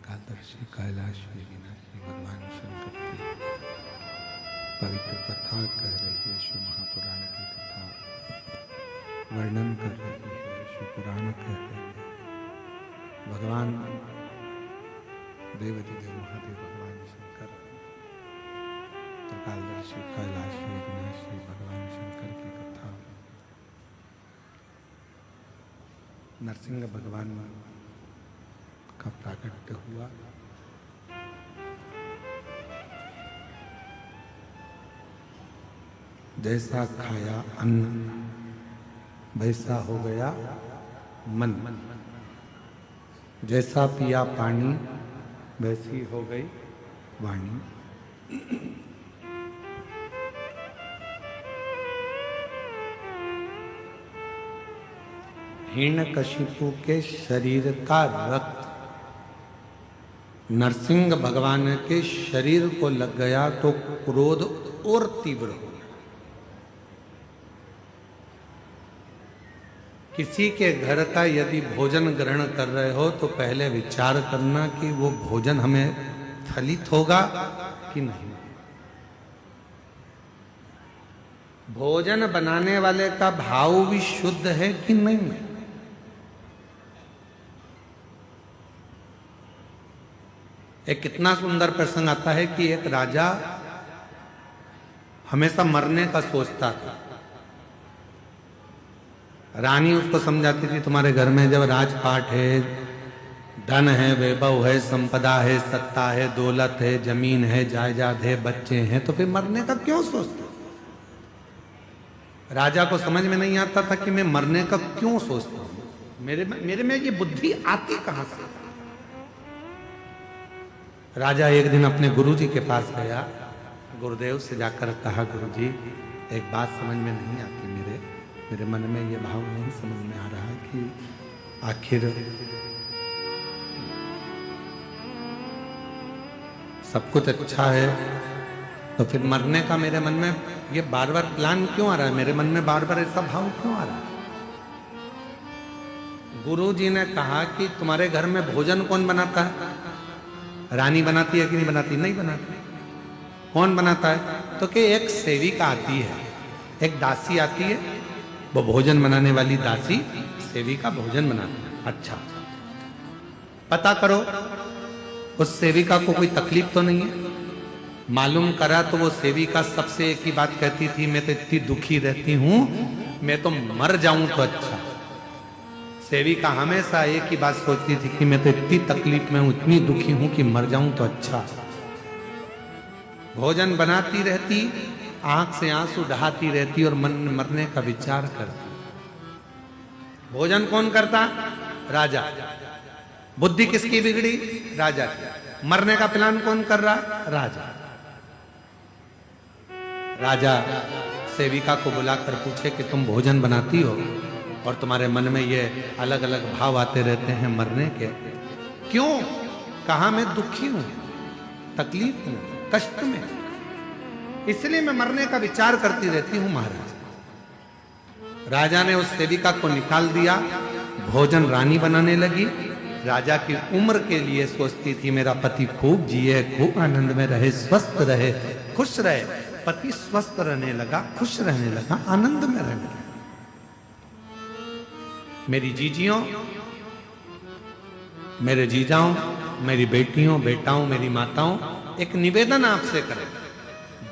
कालदर्शी कैलाशी विनाशी भगवान शंकर की पवित्र कथा कह रही है। शिव महापुराण की कथा वर्णन कर रही है, शिव पुराण कह रही है। भगवान देवाधिदेव महादेव भगवान शंकर त्रिकालदर्शी कैलाशी विनाशी भगवान शंकर की कथा नरसिंह भगवान का प्राकट्य हुआ। जैसा खाया अन्न वैसा हो गया मन, जैसा पिया पानी वैसी हो गई वाणी। हिरण्यकशिपु के शरीर का रक्त नरसिंह भगवान के शरीर को लग गया तो क्रोध और तीव्र हो। किसी के घर का यदि भोजन ग्रहण कर रहे हो तो पहले विचार करना कि वो भोजन हमें फलित होगा कि नहीं। भोजन बनाने वाले का भाव भी शुद्ध है कि नहीं। एक कितना सुंदर प्रसंग आता है कि एक राजा हमेशा मरने का सोचता था। रानी उसको समझाती थी तुम्हारे घर में जब राजपाट है, धन है, वैभव है, संपदा है, सत्ता है, दौलत है, जमीन है, जायदाद है, बच्चे हैं, तो फिर मरने का क्यों सोचते। राजा को समझ में नहीं आता था कि मैं मरने का क्यों सोचता हूं, मेरे में ये बुद्धि आती कहां से। राजा एक दिन अपने गुरुजी के पास गया, गुरुदेव से जाकर कहा गुरुजी एक बात समझ में नहीं आती, मेरे मन में ये भाव नहीं समझ में आ रहा कि आखिर सब कुछ अच्छा है तो फिर मरने का मेरे मन में ये बार बार प्लान क्यों आ रहा है, मेरे मन में बार बार ऐसा भाव क्यों आ रहा है। गुरुजी ने कहा कि तुम्हारे घर में भोजन कौन बनाता है, रानी बनाती है कि नहीं बनाती, नहीं बनाती। कौन बनाता है, तो कि एक सेविका आती है, एक दासी आती है, वो भोजन बनाने वाली दासी सेविका भोजन बनाती है। अच्छा पता करो उस सेविका को कोई तकलीफ तो नहीं है। मालूम करा तो वो सेविका सबसे एक ही बात कहती थी, मैं तो इतनी दुखी रहती हूं, मैं तो मर जाऊं तो अच्छा। सेविका हमेशा एक ही बात सोचती थी कि मैं तो इतनी तकलीफ में हूं, इतनी दुखी हूं कि मर जाऊं तो अच्छा। भोजन बनाती रहती, आंख से आंसू बहाती रहती और मन में मरने का विचार करती। भोजन कौन करता, राजा। बुद्धि किसकी बिगड़ी? राजा की। मरने का प्लान कौन कर रहा? राजा। राजा सेविका को बुलाकर पूछे कि तुम भोजन बनाती हो और तुम्हारे मन में ये अलग अलग भाव आते रहते हैं मरने के, क्यों? कहा मैं दुखी हूं, तकलीफ में, कष्ट में, इसलिए मैं मरने का विचार करती रहती हूं महाराज। राजा ने उस सेविका को निकाल दिया, भोजन रानी बनाने लगी। राजा की उम्र के लिए सोचती थी मेरा पति खूब जिए, खूब आनंद में रहे, स्वस्थ रहे, खुश रहे। पति स्वस्थ रहने लगा, खुश रहने लगा, आनंद में रहने लगा। मेरी जीजियों, मेरे जीजाओं, मेरी बेटियों, बेटाओं, मेरी माताओं, एक निवेदन आपसे करें,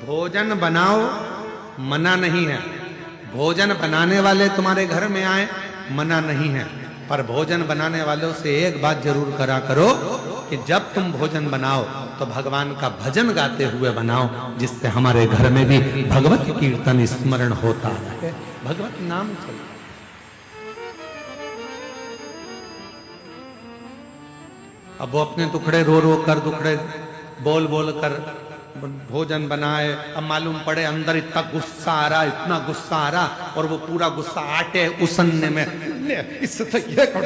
भोजन बनाओ, मना नहीं है। भोजन बनाने वाले तुम्हारे घर में आए, मना नहीं है, पर भोजन बनाने वालों से एक बात जरूर करा करो कि जब तुम भोजन बनाओ तो भगवान का भजन गाते हुए बनाओ, जिससे हमारे घर में भी भगवत कीर्तन स्मरण होता है, भगवत नाम चले। अब वो अपने दुखड़े रो रो कर, दुखड़े बोल बोल कर भोजन बनाए। अब मालूम पड़े अंदर इतना गुस्सा आ रहा, इतना गुस्सा आ रहा, और वो पूरा गुस्सा आटे उसनने में, इससे तो ये कर,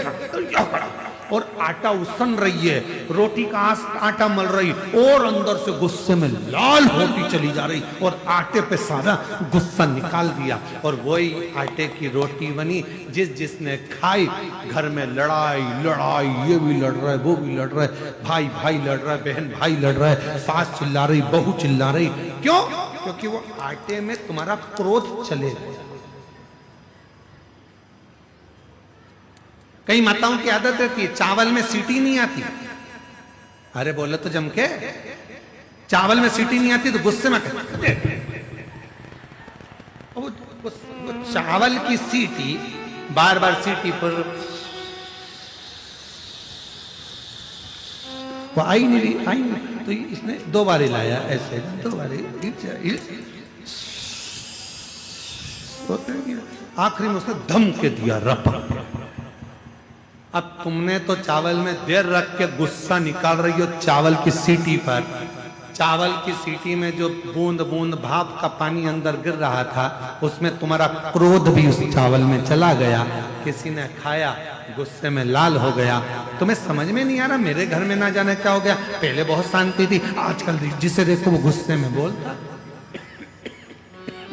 और आटा उसन रही है, रोटी का आटा मल रही, और अंदर से गुस्से में लाल होती चली जा रही, और आटे पे सारा गुस्सा निकाल दिया, और वही आटे की रोटी बनी। जिसने खाई, घर में लड़ाई लड़ाई, ये भी लड़ रहा है, वो भी लड़ रहा है, भाई भाई लड़ रहा है, बहन भाई लड़ रहा है, सास चिल्ला रही, बहू चिल्ला रही। क्यों? क्योंकि वो आटे में तुम्हारा क्रोध चले गया। कई माताओं की आदत रहती है, चावल में सीटी नहीं आती। अरे बोले तो जम के, चावल में सीटी नहीं आती तो गुस्से में वो चावल की सीटी बार बार सीटी पर वो आई नहीं, तो इसने 2 बार लाया, ऐसे 2 बार, आखिरी में उसने धम के दिया, रप। अब तुमने तो चावल में देर रख के गुस्सा निकाल रही हो चावल की सीटी पर। चावल की सीटी में जो बूंद बूंद भाप का पानी अंदर गिर रहा था, उसमें तुम्हारा क्रोध भी उस चावल में चला गया। किसी ने खाया, गुस्से में लाल हो गया। तुम्हें समझ में नहीं आ रहा मेरे घर में ना जाने क्या हो गया? पहले बहुत शांति थी, आजकल जिसे देखो वो गुस्से में बोलता,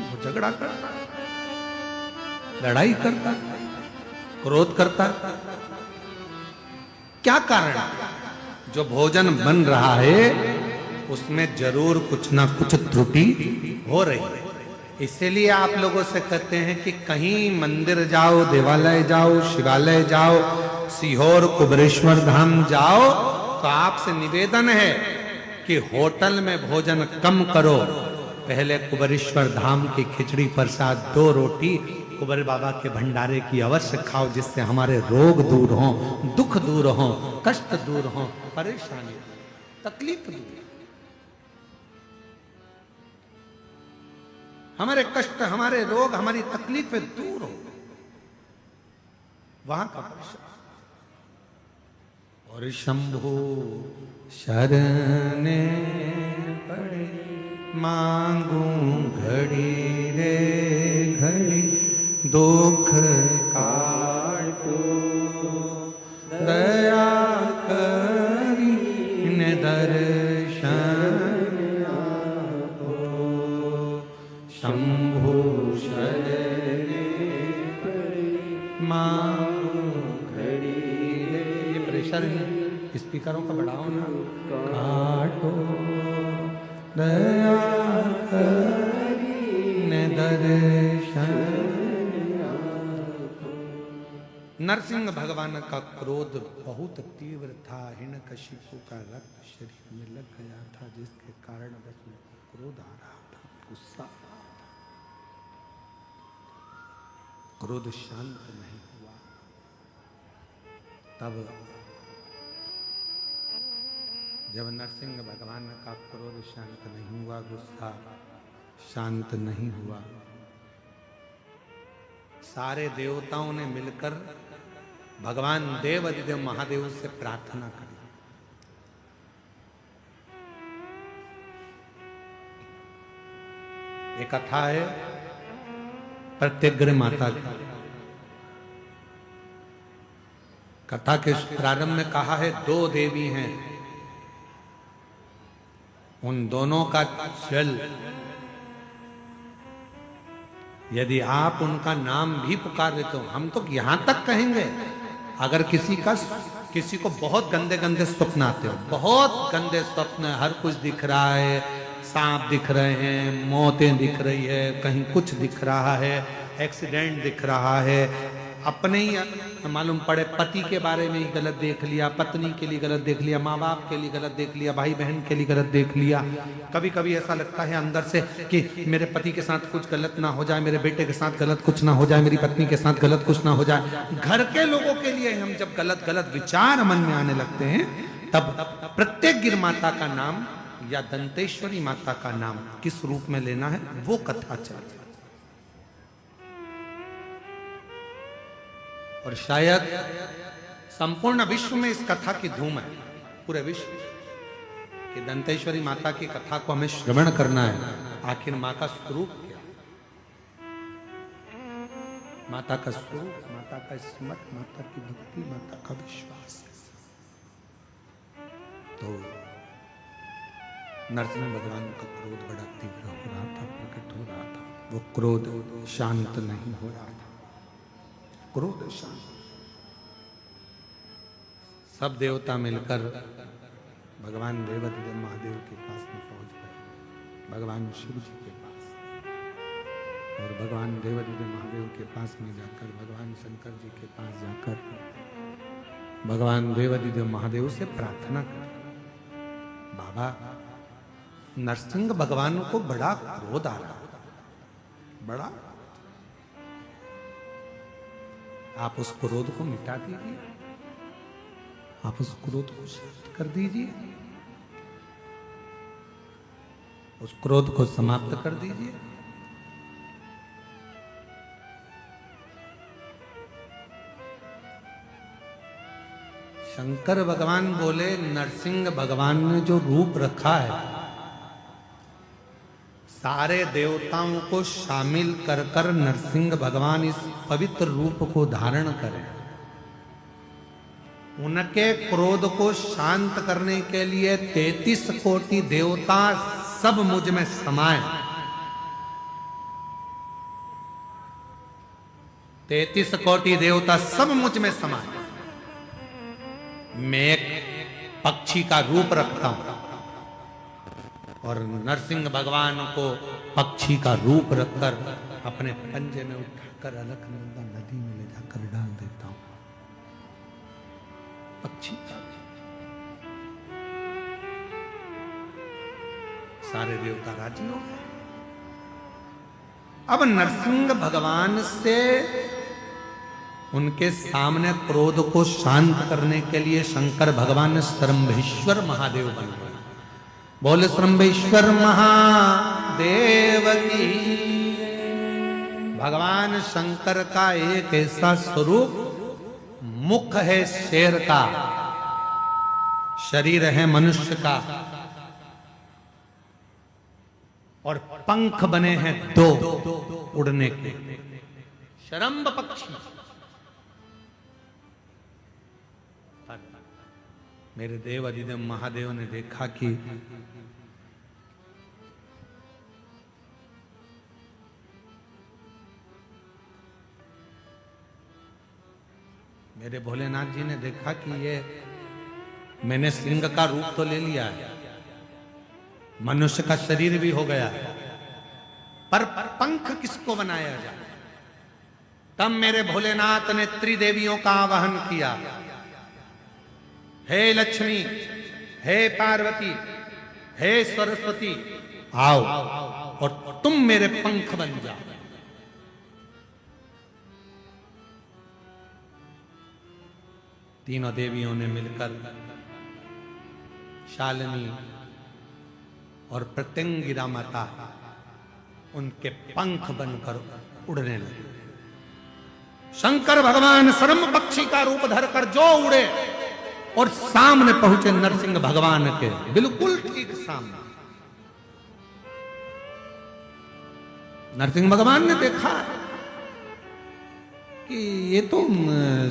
वो झगड़ा करता, लड़ाई करता, क्रोध करता। क्या कारण? जो भोजन बन रहा है उसमें जरूर कुछ ना कुछ त्रुटि हो रही है। इसीलिए आप लोगों से कहते हैं कि कहीं मंदिर जाओ, देवालय जाओ, शिवालय जाओ, सीहोर कुबरेश्वर धाम जाओ, तो आपसे निवेदन है कि होटल में भोजन कम करो। पहले कुबरेश्वर धाम की खिचड़ी प्रसाद 2 रोटी कुबर बाबा के भंडारे की अवश्य खाओ, जिससे हमारे रोग दूर हों, दुख दूर हों, कष्ट दूर हों, परेशानी, तकलीफ दूर, हमारे कष्ट, हमारे रोग, हमारी तकलीफें दूर हो, वहां का और शंभु शरणे पड़े मांगू घड़ी रे घड़ी, दुख काटो दया करी ने दर्शन आपो, शंभु शरणे मांगू घड़ी रे। ये प्रेशर स्पीकरों का बढ़ाओ ना। काटो दया करी ने दर्शन। नरसिंह भगवान का क्रोध बहुत तीव्र था। हिरण्यकशिपु का रक्त शरीर में लग गया था, जिसके कारण बस क्रोध आ रहा था, गुस्सा आ रहा था। क्रोध शांत नहीं हुआ। तब जब नरसिंह भगवान का क्रोध शांत नहीं हुआ, गुस्सा शांत नहीं हुआ, सारे देवताओं ने मिलकर भगवान देव अधिदेव महादेव से प्रार्थना करिए। एक कथा है प्रत्यग्र माता की। कथा के प्रारंभ में कहा है दो देवी हैं, उन दोनों का जल यदि आप उनका नाम भी पुकार देते हो, हम तो यहां तक कहेंगे अगर किसी को बहुत गंदे गंदे स्वप्न आते हो, बहुत गंदे स्वप्न, हर कुछ दिख रहा है, सांप दिख रहे हैं, मौतें दिख रही है, कहीं कुछ दिख रहा है, एक्सीडेंट दिख रहा है, अपने ही मालूम पड़े पति के बारे में ही गलत देख लिया, पत्नी के लिए गलत देख लिया, माँ बाप के लिए गलत देख लिया, भाई बहन के लिए गलत देख लिया। कभी कभी ऐसा लगता है अंदर से कि मेरे पति के साथ कुछ गलत ना हो जाए, मेरे बेटे के साथ गलत कुछ ना हो जाए, मेरी पत्नी के साथ गलत कुछ ना हो जाए। घर के लोगों के लिए हम जब गलत गलत विचार मन में आने लगते हैं, तब प्रत्यग्र माता का नाम या दंतेश्वरी माता का नाम किस रूप में लेना है वो कथा चल। और शायद संपूर्ण विश्व में इस कथा की धूम है, पूरे विश्व कि दंतेश्वरी माता की कथा को हमें श्रवण करना है। आखिर माँ का स्वरूप क्या, माता का स्वरूप, माता का स्मरण, माता की भक्ति, माता का विश्वास। तो नरसिंह भगवान का क्रोध बड़ा तीव्र हो रहा था, प्रकट हो रहा था। वो क्रोध शांत नहीं हो रहा था, क्रोध शांत। सब देवता मिलकर भगवान देवाधिदेव महादेव के पास में पहुंच गए, भगवान शिव जी के पास। और भगवान देवाधिदेव महादेव के पास में जाकर, भगवान शंकर जी के पास जाकर भगवान देवाधिदेव महादेव से प्रार्थना कर, बाबा नरसिंह भगवान को बड़ा क्रोध आ रहा, बड़ा, आप उस क्रोध को मिटा दीजिए, आप उस क्रोध को शांत कर दीजिए, उस क्रोध को समाप्त कर दीजिए। शंकर भगवान बोले, नरसिंह भगवान ने जो रूप रखा है, सारे देवताओं को शामिल कर कर नरसिंह भगवान इस पवित्र रूप को धारण करें। उनके क्रोध को शांत करने के लिए 33 कोटि देवता सब मुझ में समाये। 33 कोटि देवता सब मुझ में समाये। मैं एक पक्षी का रूप रखता हूं और नरसिंह भगवान को पक्षी का रूप रखकर अपने पंजे में उठाकर अलकनंदा नदी में ले जाकर डाल देता हूं। पक्षी का सारे देवता राजी हो गए। अब नरसिंह भगवान से उनके सामने क्रोध को शांत करने के लिए शंकर भगवान श्रंभेश्वर महादेव बन गए। बोले श्रंभेश्वर महादेव की। भगवान शंकर का एक ऐसा स्वरूप, मुख है शेर का, शरीर है मनुष्य का, और पंख बने हैं दो उड़ने के, शरंभ पक्षी। मेरे देव अधिदेव महादेव ने देखा कि मेरे भोलेनाथ जी ने देखा कि ये मैंने सिंह का रूप तो ले लिया है, मनुष्य का शरीर भी हो गया है, पर पंख किसको बनाया जाए। तब मेरे भोलेनाथ ने त्रिदेवियों का आवाहन किया, हे लक्ष्मी, हे पार्वती, हे सरस्वती, आओ और तुम मेरे पंख बन जाओ। तीनों देवियों ने मिलकर शालिनी और प्रत्यंगिरा माता उनके पंख बनकर उड़ने लगे। शंकर भगवान सरम पक्षी का रूप धरकर जो उड़े और सामने पहुंचे नरसिंह भगवान के, बिल्कुल ठीक सामने। नरसिंह भगवान ने देखा कि ये तो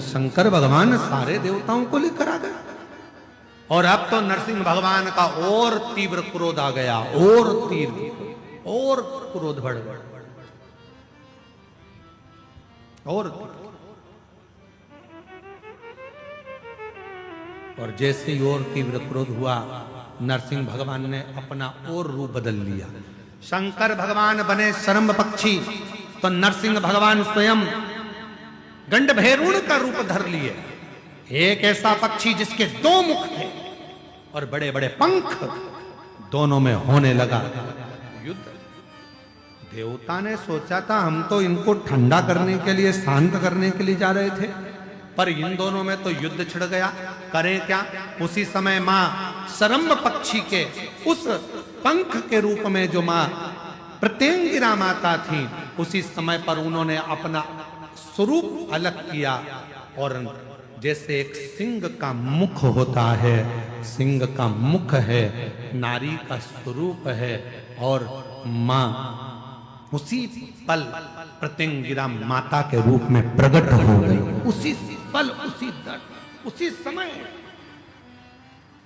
शंकर भगवान सारे देवताओं को लेकर आ गए, और अब तो नरसिंह भगवान का और तीव्र क्रोध आ गया, और तीव्र और क्रोध बढ़ गया, और जैसे ही और तीव्र क्रोध हुआ, नरसिंह भगवान ने अपना और रूप बदल लिया। शंकर भगवान बने शरम पक्षी, तो नरसिंह भगवान स्वयं गंडभैरुण का रूप धर लिए। एक ऐसा पक्षी जिसके 2 मुख थे और बड़े बड़े पंख, दोनों में होने लगा युद्ध। देवता ने सोचा था हम तो इनको ठंडा करने के लिए, शांत करने के लिए जा रहे थे, पर इन दोनों में तो युद्ध छिड़ गया। करें क्या? उसी समय मां सरम्ब पक्षी के उस पंख के रूप में जो मां प्रत्यंगिरा माता थी, उसी समय पर उन्होंने अपना स्वरूप अलग किया, और जैसे एक सिंह का मुख होता है, सिंह का मुख है, नारी का स्वरूप है, और मां उसी पल प्रत्यंगिरा माता के रूप में प्रकट हो गई। उसी पल, उसी समय।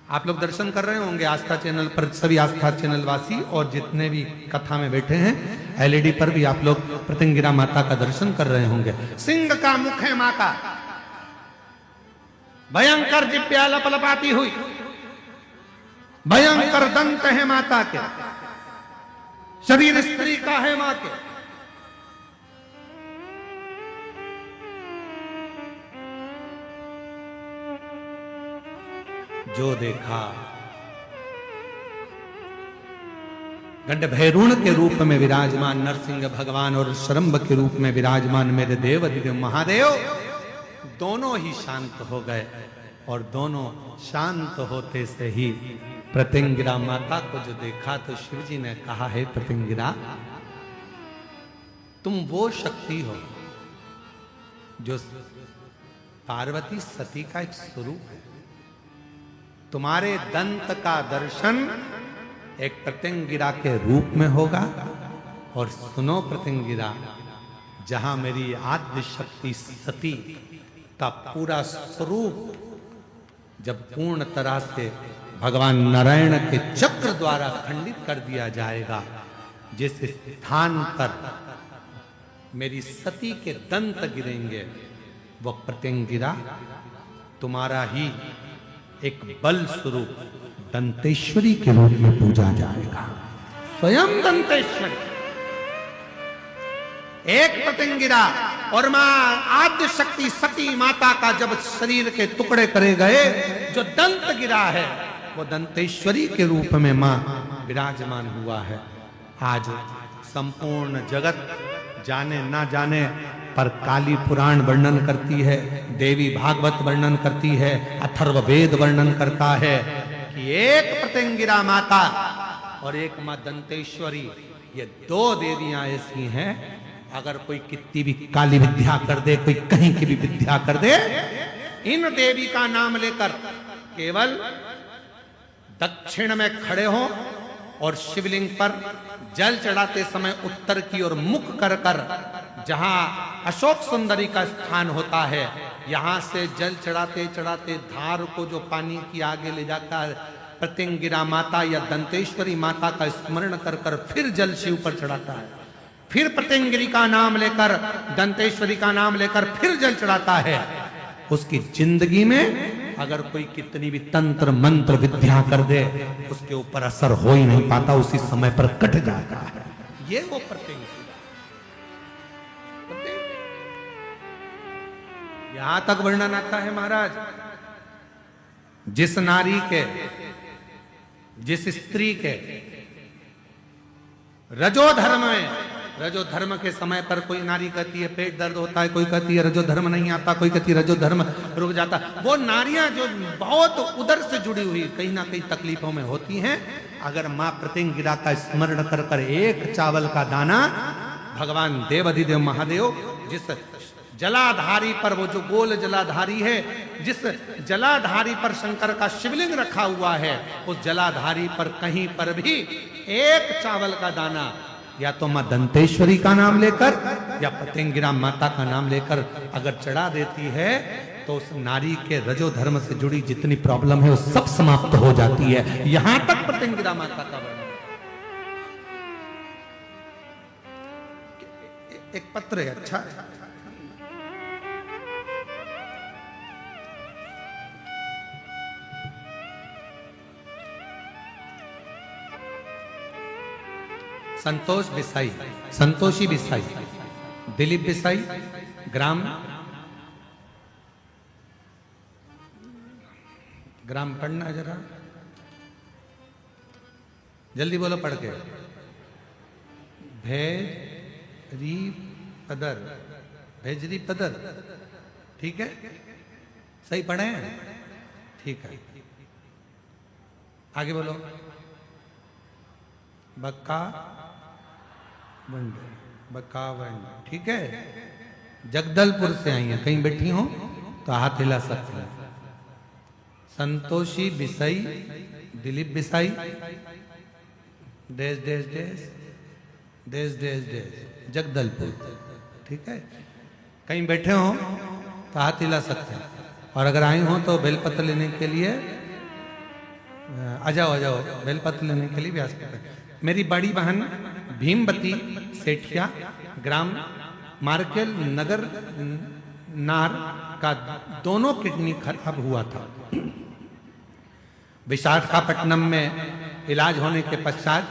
आप लोग दर्शन कर रहे होंगे आस्था चैनल पर, सभी आस्था चैनल वासी और जितने भी कथा में बैठे हैं, एलईडी पर भी आप लोग प्रत्यंगिरा माता का दर्शन कर रहे होंगे। सिंह का मुख है मां का, भयंकर जिह्वा लपलपाती हुई, भयंकर दंत है माता के, शरीर स्त्री का है मां के। जो देखा, गंडभैरुण के रूप में विराजमान नरसिंह भगवान और शरम्भ के रूप में विराजमान मेरे देव अधिदेव महादेव दोनों ही शांत हो गए, और दोनों शांत होते से ही प्रत्यंगिरा माता को जो देखा तो शिव जी ने कहा, है प्रत्यंगिरा, तुम वो शक्ति हो जो पार्वती सती का एक स्वरूप है। तुम्हारे दंत का दर्शन एक प्रत्यंगिरा के रूप में होगा, और सुनो प्रत्यंगिरा, जहां मेरी आद्य शक्ति सती का पूरा स्वरूप जब पूर्ण तरह से भगवान नारायण के चक्र द्वारा खंडित कर दिया जाएगा, जिस स्थान पर मेरी सती के दंत गिरेंगे, वो प्रत्यंगिरा तुम्हारा ही एक बल स्वरूप दंतेश्वरी के रूप में पूजा जाएगा। स्वयं दंतेश्वरी, एक प्रत्यंगिरा और मां आद्य शक्ति सती माता का जब शरीर के टुकड़े करे गए, जो दंत गिरा है वो दंतेश्वरी के रूप में मां विराजमान हुआ है। आज संपूर्ण जगत जाने ना जाने पर काली पुराण वर्णन करती है, देवी भागवत वर्णन करती है, अथर्ववेद वर्णन करता है कि एक प्रत्यंगिरा माता और एक मां दंतेश्वरी, ये 2 देवियां ऐसी हैं, अगर कोई कितनी भी काली विद्या कर दे, कोई कहीं की भी विद्या कर दे, इन देवी का नाम लेकर केवल दक्षिण में खड़े हो और शिवलिंग पर जल चढ़ाते समय उत्तर की ओर मुख कर कर, जहां अशोक सुंदरी का स्थान होता है, यहां से जल चढ़ाते चढ़ाते धार को जो पानी की आगे ले जाता है, प्रत्यंगिरा माता या दंतेश्वरी माता का स्मरण कर कर फिर जल शिव पर चढ़ाता है, फिर प्रत्यंगिरी का नाम लेकर, दंतेश्वरी का नाम लेकर फिर जल चढ़ाता है। उसकी जिंदगी में अगर कोई कितनी भी तंत्र मंत्र विद्या कर दे, उसके ऊपर असर हो ही नहीं पाता, उसी समय पर कट जाता है। ये वो प्रत्यंगिरी। यहां तक वर्णन आता है महाराज, जिस नारी के, जिस स्त्री के रजो धर्म में, रजो धर्म के समय पर कोई नारी कहती है पेट दर्द होता है, कोई कहती है रजो धर्म नहीं आता, कोई कहती है रजो धर्म रुक जाता, वो नारियां जो बहुत उदर से जुड़ी हुई कहीं ना कहीं तकलीफों में होती हैं, अगर मां प्रत्यंगिरा का स्मरण कर कर एक चावल का दाना भगवान देव अधिदेव महादेव जलाधारी पर, वो जो गोल जलाधारी है, जिस जलाधारी पर शंकर का शिवलिंग रखा हुआ है, उस जलाधारी पर कहीं पर भी एक चावल का दाना या तो मां दंतेश्वरी का नाम लेकर या पतंगिरा माता का नाम लेकर अगर चढ़ा देती है तो उस नारी के रजो धर्म से जुड़ी जितनी प्रॉब्लम है वो सब समाप्त हो जाती है। यहां तक पतंगिरा माता का वर्णन। एक पत्र है, अच्छा है। संतोष बिसाई, संतोषी बिसाई, दिलीप बिसाई, ग्राम पढ़ना जरा जल्दी बोलो पढ़ के। भेजरी पदर, भेजरी पदर, ठीक है, सही पढ़े हैं, ठीक है। आगे बोलो। बक्का वंड, बकावंड, ठीक है। जगदलपुर से आई है, कहीं बैठी हो तो हाथ हिला सकते हैं। संतोषी बिसाई, दिलीप बिसाई, देश देश देश देश देश देश, जगदलपुर, ठीक है। कहीं बैठे हो तो हाथ हिला सकते हैं। और अगर आई हो तो बेलपत्र लेने के लिए आ जाओ, आ जाओ, बेलपत्र लेने के लिए भी आ सकते हैं। मेरी बड़ी बहन भीमवती सेठिया, ग्राम मार्केल नगर नार का दोनों किडनी खराब हुआ था। विशाखापट्टनम में इलाज होने के पश्चात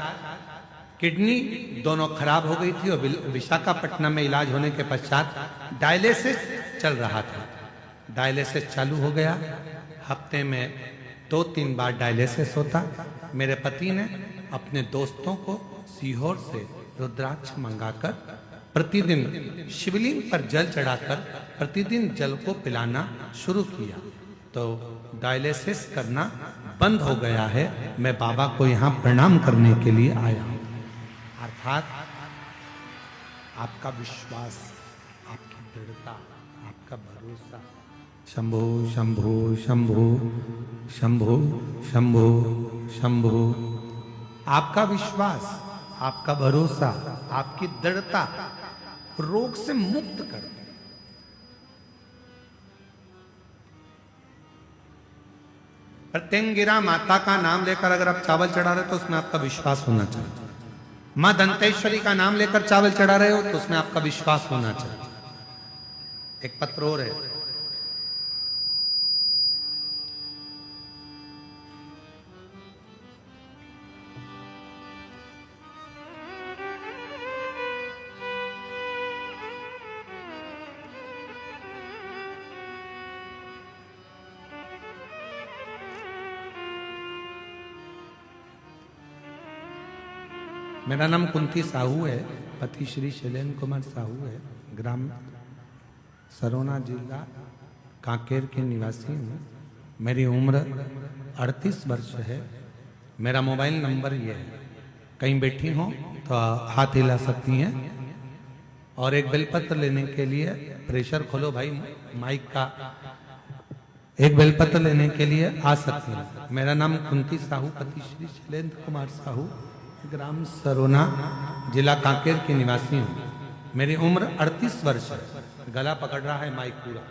किडनी दोनों खराब हो गई थी और विशाखापट्टनम में इलाज होने के पश्चात डायलिसिस चल रहा था। डायलिसिस चालू हो गया, हफ्ते में 2-3 बार डायलिसिस होता। मेरे पति ने अपने दोस्तों को सीहोर से रुद्राक्ष मंगाकर प्रतिदिन शिवलिंग पर जल चढ़ाकर प्रतिदिन जल को पिलाना शुरू किया, तो डायलिसिस करना बंद हो गया है। मैं बाबा को यहाँ प्रणाम करने के लिए आया हूँ। अर्थात आपका विश्वास, आपकी दृढ़ता, आपका भरोसा। शंभो शंभो शंभो शंभो शंभो शंभो। आपका विश्वास, आपका भरोसा, आपकी दृढ़ता रोग से मुक्त कर दे। प्रत्यंगिरा माता का नाम लेकर अगर आप चावल चढ़ा रहे हो तो उसमें आपका विश्वास होना चाहिए। मां दंतेश्वरी का नाम लेकर चावल चढ़ा रहे हो तो उसमें आपका विश्वास होना चाहिए। एक पत्र और है, मेरा नाम कुंती साहू है, पति श्री शैलेंद्र कुमार साहू है, ग्राम सरोना, जिला कांकेर के निवासी हूँ। मेरी उम्र 38 वर्ष है। मेरा मोबाइल नंबर ये है, कहीं बैठी हो तो हाथ हिला सकती हैं। और एक बेलपत्र लेने के लिए, प्रेशर खोलो भाई माइक का, एक बेलपत्र लेने के लिए आ सकती हैं। मेरा नाम कुंती साहू, पति श्री शैलेंद्र कुमार साहू, ग्राम सरोना, जिला कांकेर के निवासी हूँ। मेरी उम्र 38 वर्ष है। गला पकड़ रहा है माइक, पूरा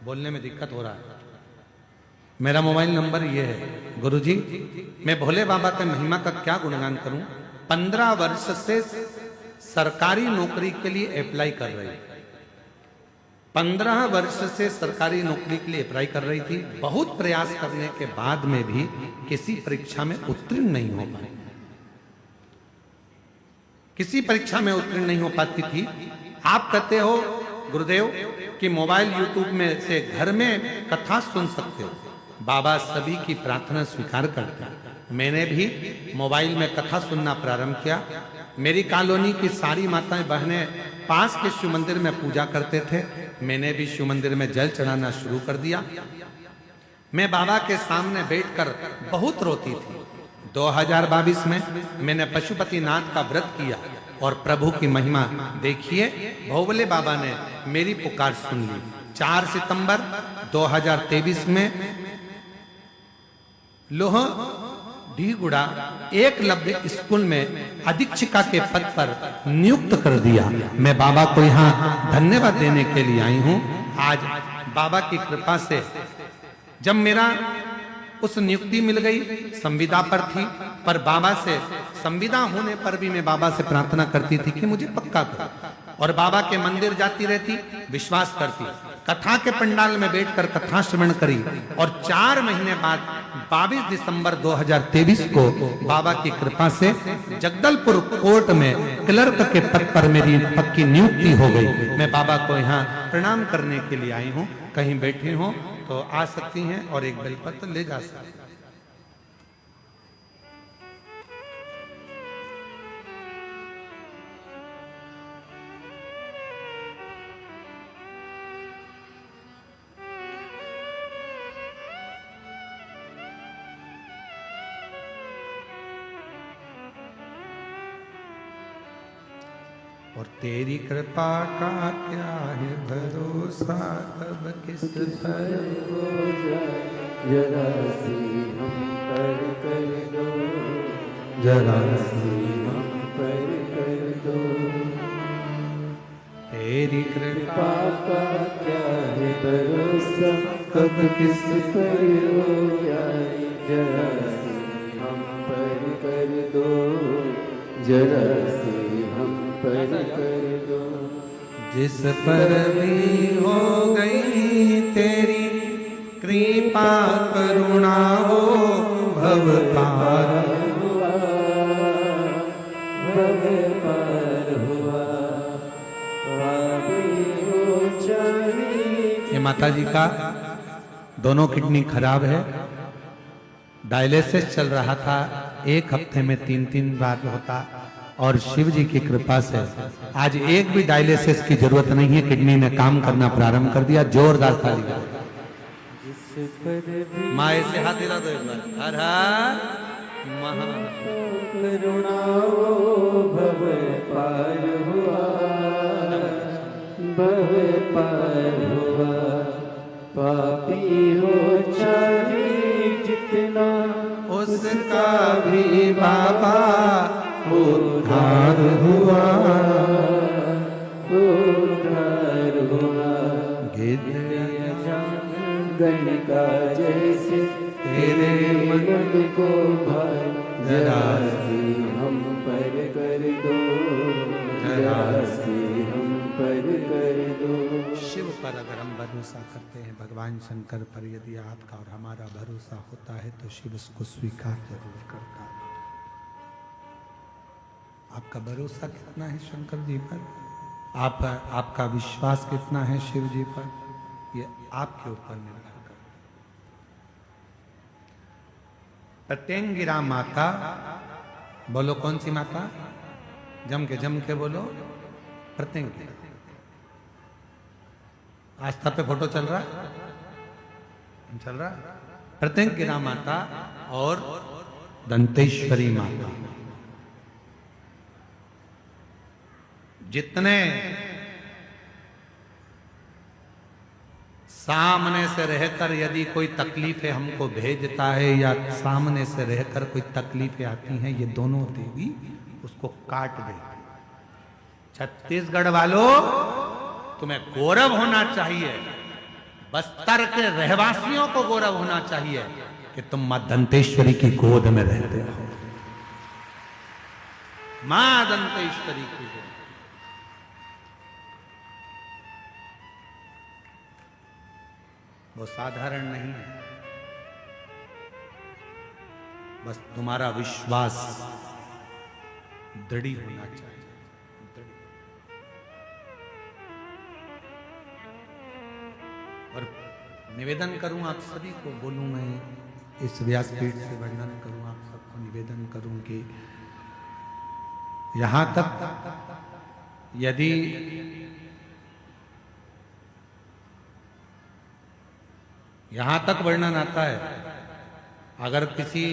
बोलने में दिक्कत हो रहा है। मेरा मोबाइल नंबर ये है। गुरुजी, मैं भोले बाबा के महिमा का क्या गुणगान करूं। 15 वर्ष से सरकारी नौकरी के लिए अप्लाई कर रही, 15 वर्ष से सरकारी नौकरी के लिए अप्लाई कर रही थी। बहुत प्रयास करने के बाद में भी किसी परीक्षा में उत्तीर्ण नहीं हो पाई, किसी परीक्षा में उत्तीर्ण नहीं हो पाती थी। आप कहते हो गुरुदेव कि मोबाइल यूट्यूब में से घर में कथा सुन सकते हो। बाबा सभी की प्रार्थना स्वीकार करते हैं। मैंने भी मोबाइल में कथा सुनना प्रारंभ किया। मेरी कॉलोनी की सारी माताएं बहनें पास के शिव मंदिर में पूजा करते थे। मैंने भी शिव मंदिर में जल चढ़ाना शुरू कर दिया। मैं बाबा के सामने बैठकर बहुत रोती थी, 2022 में मैंने पशुपतिनाथ का व्रत किया और प्रभु की महिमा देखिए, भोवले बाबा ने मेरी पुकार सुन ली। 4 सितंबर 2023 में लोह ढीगुड़ा एकलव्य स्कूल में अधीक्षिका के पद पर नियुक्त कर दिया। मैं बाबा को यहाँ धन्यवाद देने के लिए आई हूँ। आज बाबा की कृपा से जब मेरा उस नियुक्ति मिल गई, संविदा पर थी, पर बाबा से संविदा होने पर भी मैं बाबा से प्रार्थना करती थी कि मुझे पक्का करो, और बाबा के मंदिर जाती रहती, विश्वास करती, कथा के पंडाल में बैठकर कथा श्रवण करी, और 4 महीने बाद 22 दिसंबर 2023 को बाबा की कृपा से जगदलपुर कोर्ट में क्लर्क के पद पर मेरी पक्की नियुक्ति हो गई। मैं बाबा को यहाँ प्रणाम करने के लिए आई हूँ। कहीं बैठी हो तो आ सकती हैं और एक बेलपत्र ले जा सकती हैं। और तेरी कृपा का क्या है भरोसा, कब किस पर हो जाए, जरा सी हम पर कर दो, जरा सी हम पर कर दो। तेरी कृपा का क्या है भरोसा, कब किस पर हो जाए, जरा सी हम पर कर दो, जरा सी हम पर कर दो। जिस पर भी हो गई तेरी कृपा करुणा, हो भव पार हुआ, भव पार हुआ, पापी हो चाहे। ये माता जी का दोनों किडनी खराब है, डायलिसिस चल रहा था, 1 हफ्ते में 3-3 बार होता, और शिव जी की कृपा से आज एक भी डायलिसिस की जरूरत नहीं है। किडनी ने काम करना प्रारंभ कर दिया। जोरदार ताली। माँ ऐसे हाथ हिला दो एक बार। हर हर महा करुणा भव पार हुआ, भव पार हुआ, पापी हो चाहे जितना, उसका भी बाबा उद्धार हुआ, उद्धार हुआ। गण का जैसे तेरे मन को भाई, जरा सी हम पर कर दो, जरा सी हम पर कर दो। शिव पर अगर हम भरोसा करते हैं, भगवान शंकर पर यदि आपका और हमारा भरोसा होता है तो शिव उसको स्वीकार जरूर करता है। आपका भरोसा कितना है शंकर जी पर, आपका विश्वास कितना है शिव जी पर, ये आपके ऊपर निर्भर करता है। प्रत्यंगिरा माता, बोलो कौन सी माता? जम के बोलो। प्रत्यंगिरा। आस्था पे फोटो चल रहा प्रत्यंगिरा माता और दंतेश्वरी माता। जितने सामने से रहकर यदि कोई तकलीफें हमको भेजता है या सामने से रहकर कोई तकलीफें आती हैं, ये दोनों देवी उसको काट देती। छत्तीसगढ़ वालों, तुम्हें गौरव होना चाहिए, बस्तर के रहवासियों को गौरव होना चाहिए कि तुम मां दंतेश्वरी की गोद में रहते हो। मां दंतेश्वरी की गोद। वो साधारण नहीं है, बस तुम्हारा विश्वास दृढ़ होना चाहिए। और निवेदन करूं आप सभी को, बोलूं मैं इस व्यासपीठ से वर्णन करूं, आप सबको निवेदन करूं कि यहां तक यदि यहां तक वर्णन आता है अगर किसी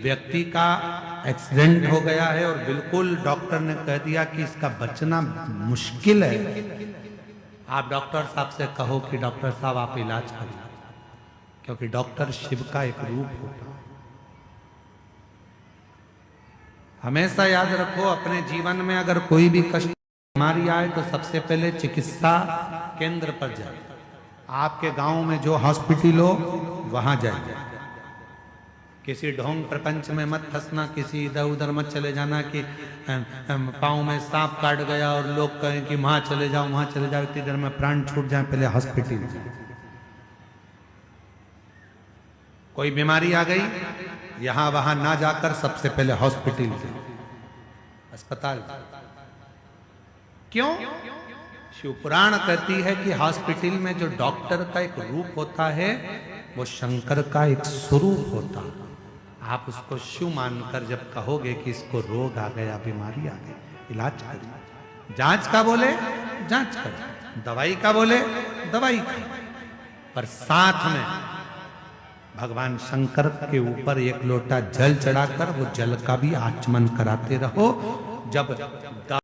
व्यक्ति का एक्सीडेंट हो गया है और बिल्कुल डॉक्टर ने कह दिया कि इसका बचना मुश्किल है, आप डॉक्टर साहब से कहो कि डॉक्टर साहब आप इलाज करिए, क्योंकि डॉक्टर शिव का एक रूप होता है। हमेशा याद रखो, अपने जीवन में अगर कोई भी कष्ट बीमारी आए तो सबसे पहले चिकित्सा केंद्र पर जाए। आपके गांव में जो हॉस्पिटल हो वहां जाइए। किसी ढोंग प्रपंच में मत फंसना, किसी इधर उधर मत चले जाना कि पाँव में सांप काट गया और लोग कहें कि वहां चले जाओ वहां चले जाओ, इतनी देर में प्राण छूट जाए, पहले हॉस्पिटल जाए। कोई बीमारी आ गई, यहां वहां ना जाकर सबसे पहले हॉस्पिटल जाए, अस्पताल। क्यों? शिव पुराण कहती है कि हॉस्पिटल में जो डॉक्टर का एक रूप होता है वो शंकर का एक स्वरूप होता है। आप उसको शिव मानकर जब कहोगे कि इसको रोग आ गया, बीमारी आ गई, इलाज करिए। जांच का बोले जांच करिए, दवाई का बोले दवाई करिए, पर साथ में भगवान शंकर के ऊपर एक लोटा जल चढ़ाकर वो जल का भी आचमन कराते रहो। जब